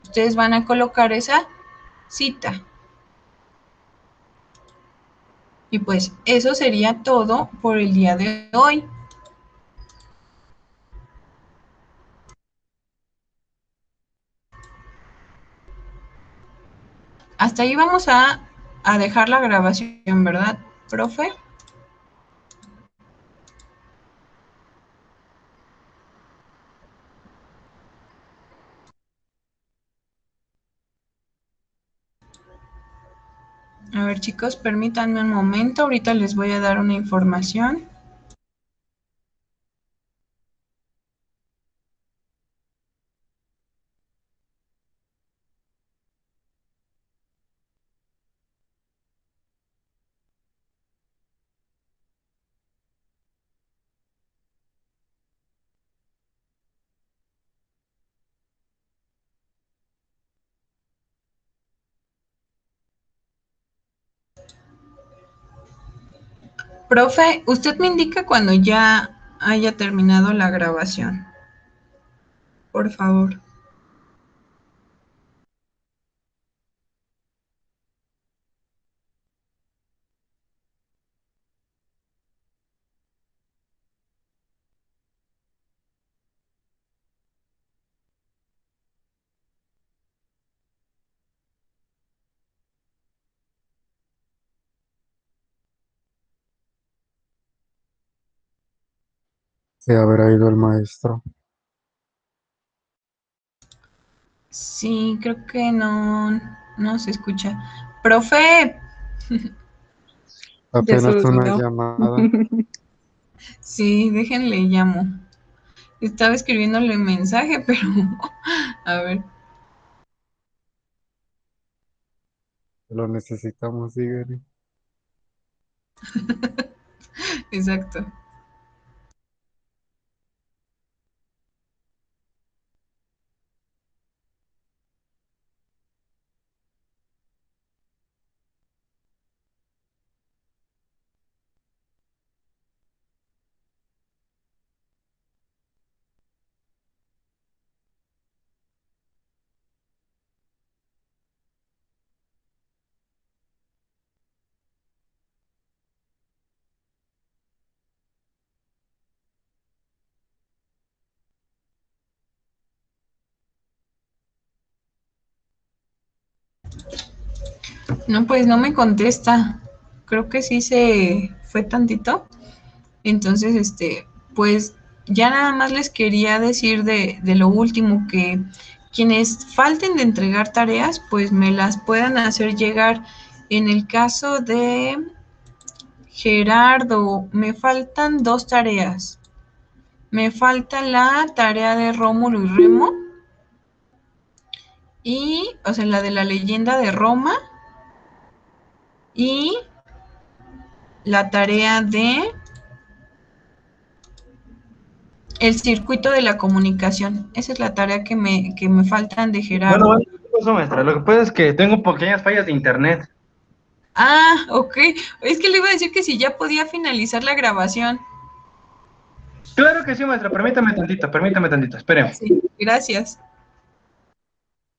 Speaker 4: Ustedes van a colocar esa cita. Y pues eso sería todo por el día de hoy. Hasta ahí vamos a dejar la grabación, ¿verdad, profe? A ver, chicos, permítanme un momento. Ahorita les voy a dar una información. Profe, usted me indica cuando ya haya terminado la grabación. Por favor.
Speaker 3: Se habrá ido el maestro.
Speaker 4: Sí, creo que no se escucha. Profe,
Speaker 2: Ya
Speaker 3: Apenas una
Speaker 2: solucionó.
Speaker 3: llamada.
Speaker 4: sí, déjenle llamo. Estaba escribiéndole mensaje, pero a ver,
Speaker 3: Lo necesitamos, dígale.
Speaker 4: exacto. No, pues no me contesta. Creo que sí se fue tantito. Entonces, pues ya nada más les quería decir de lo último, que quienes falten de entregar tareas, pues me las puedan hacer llegar. En el caso de Gerardo, me faltan 2 tareas. Me falta la tarea de Rómulo y Remo y, o sea, la de la leyenda de Roma y la tarea de el circuito de la comunicación. Esa es la tarea que me faltan de
Speaker 1: Bueno,
Speaker 4: Gerardo.
Speaker 1: ¿qué pasó, maestra? Lo que pasa es que tengo pequeñas fallas de internet.
Speaker 4: Ah, ok. Es que le iba a decir que si ya podía finalizar la grabación.
Speaker 1: Claro que sí, maestra. Permítame tantito, espéreme.
Speaker 4: Sí, gracias.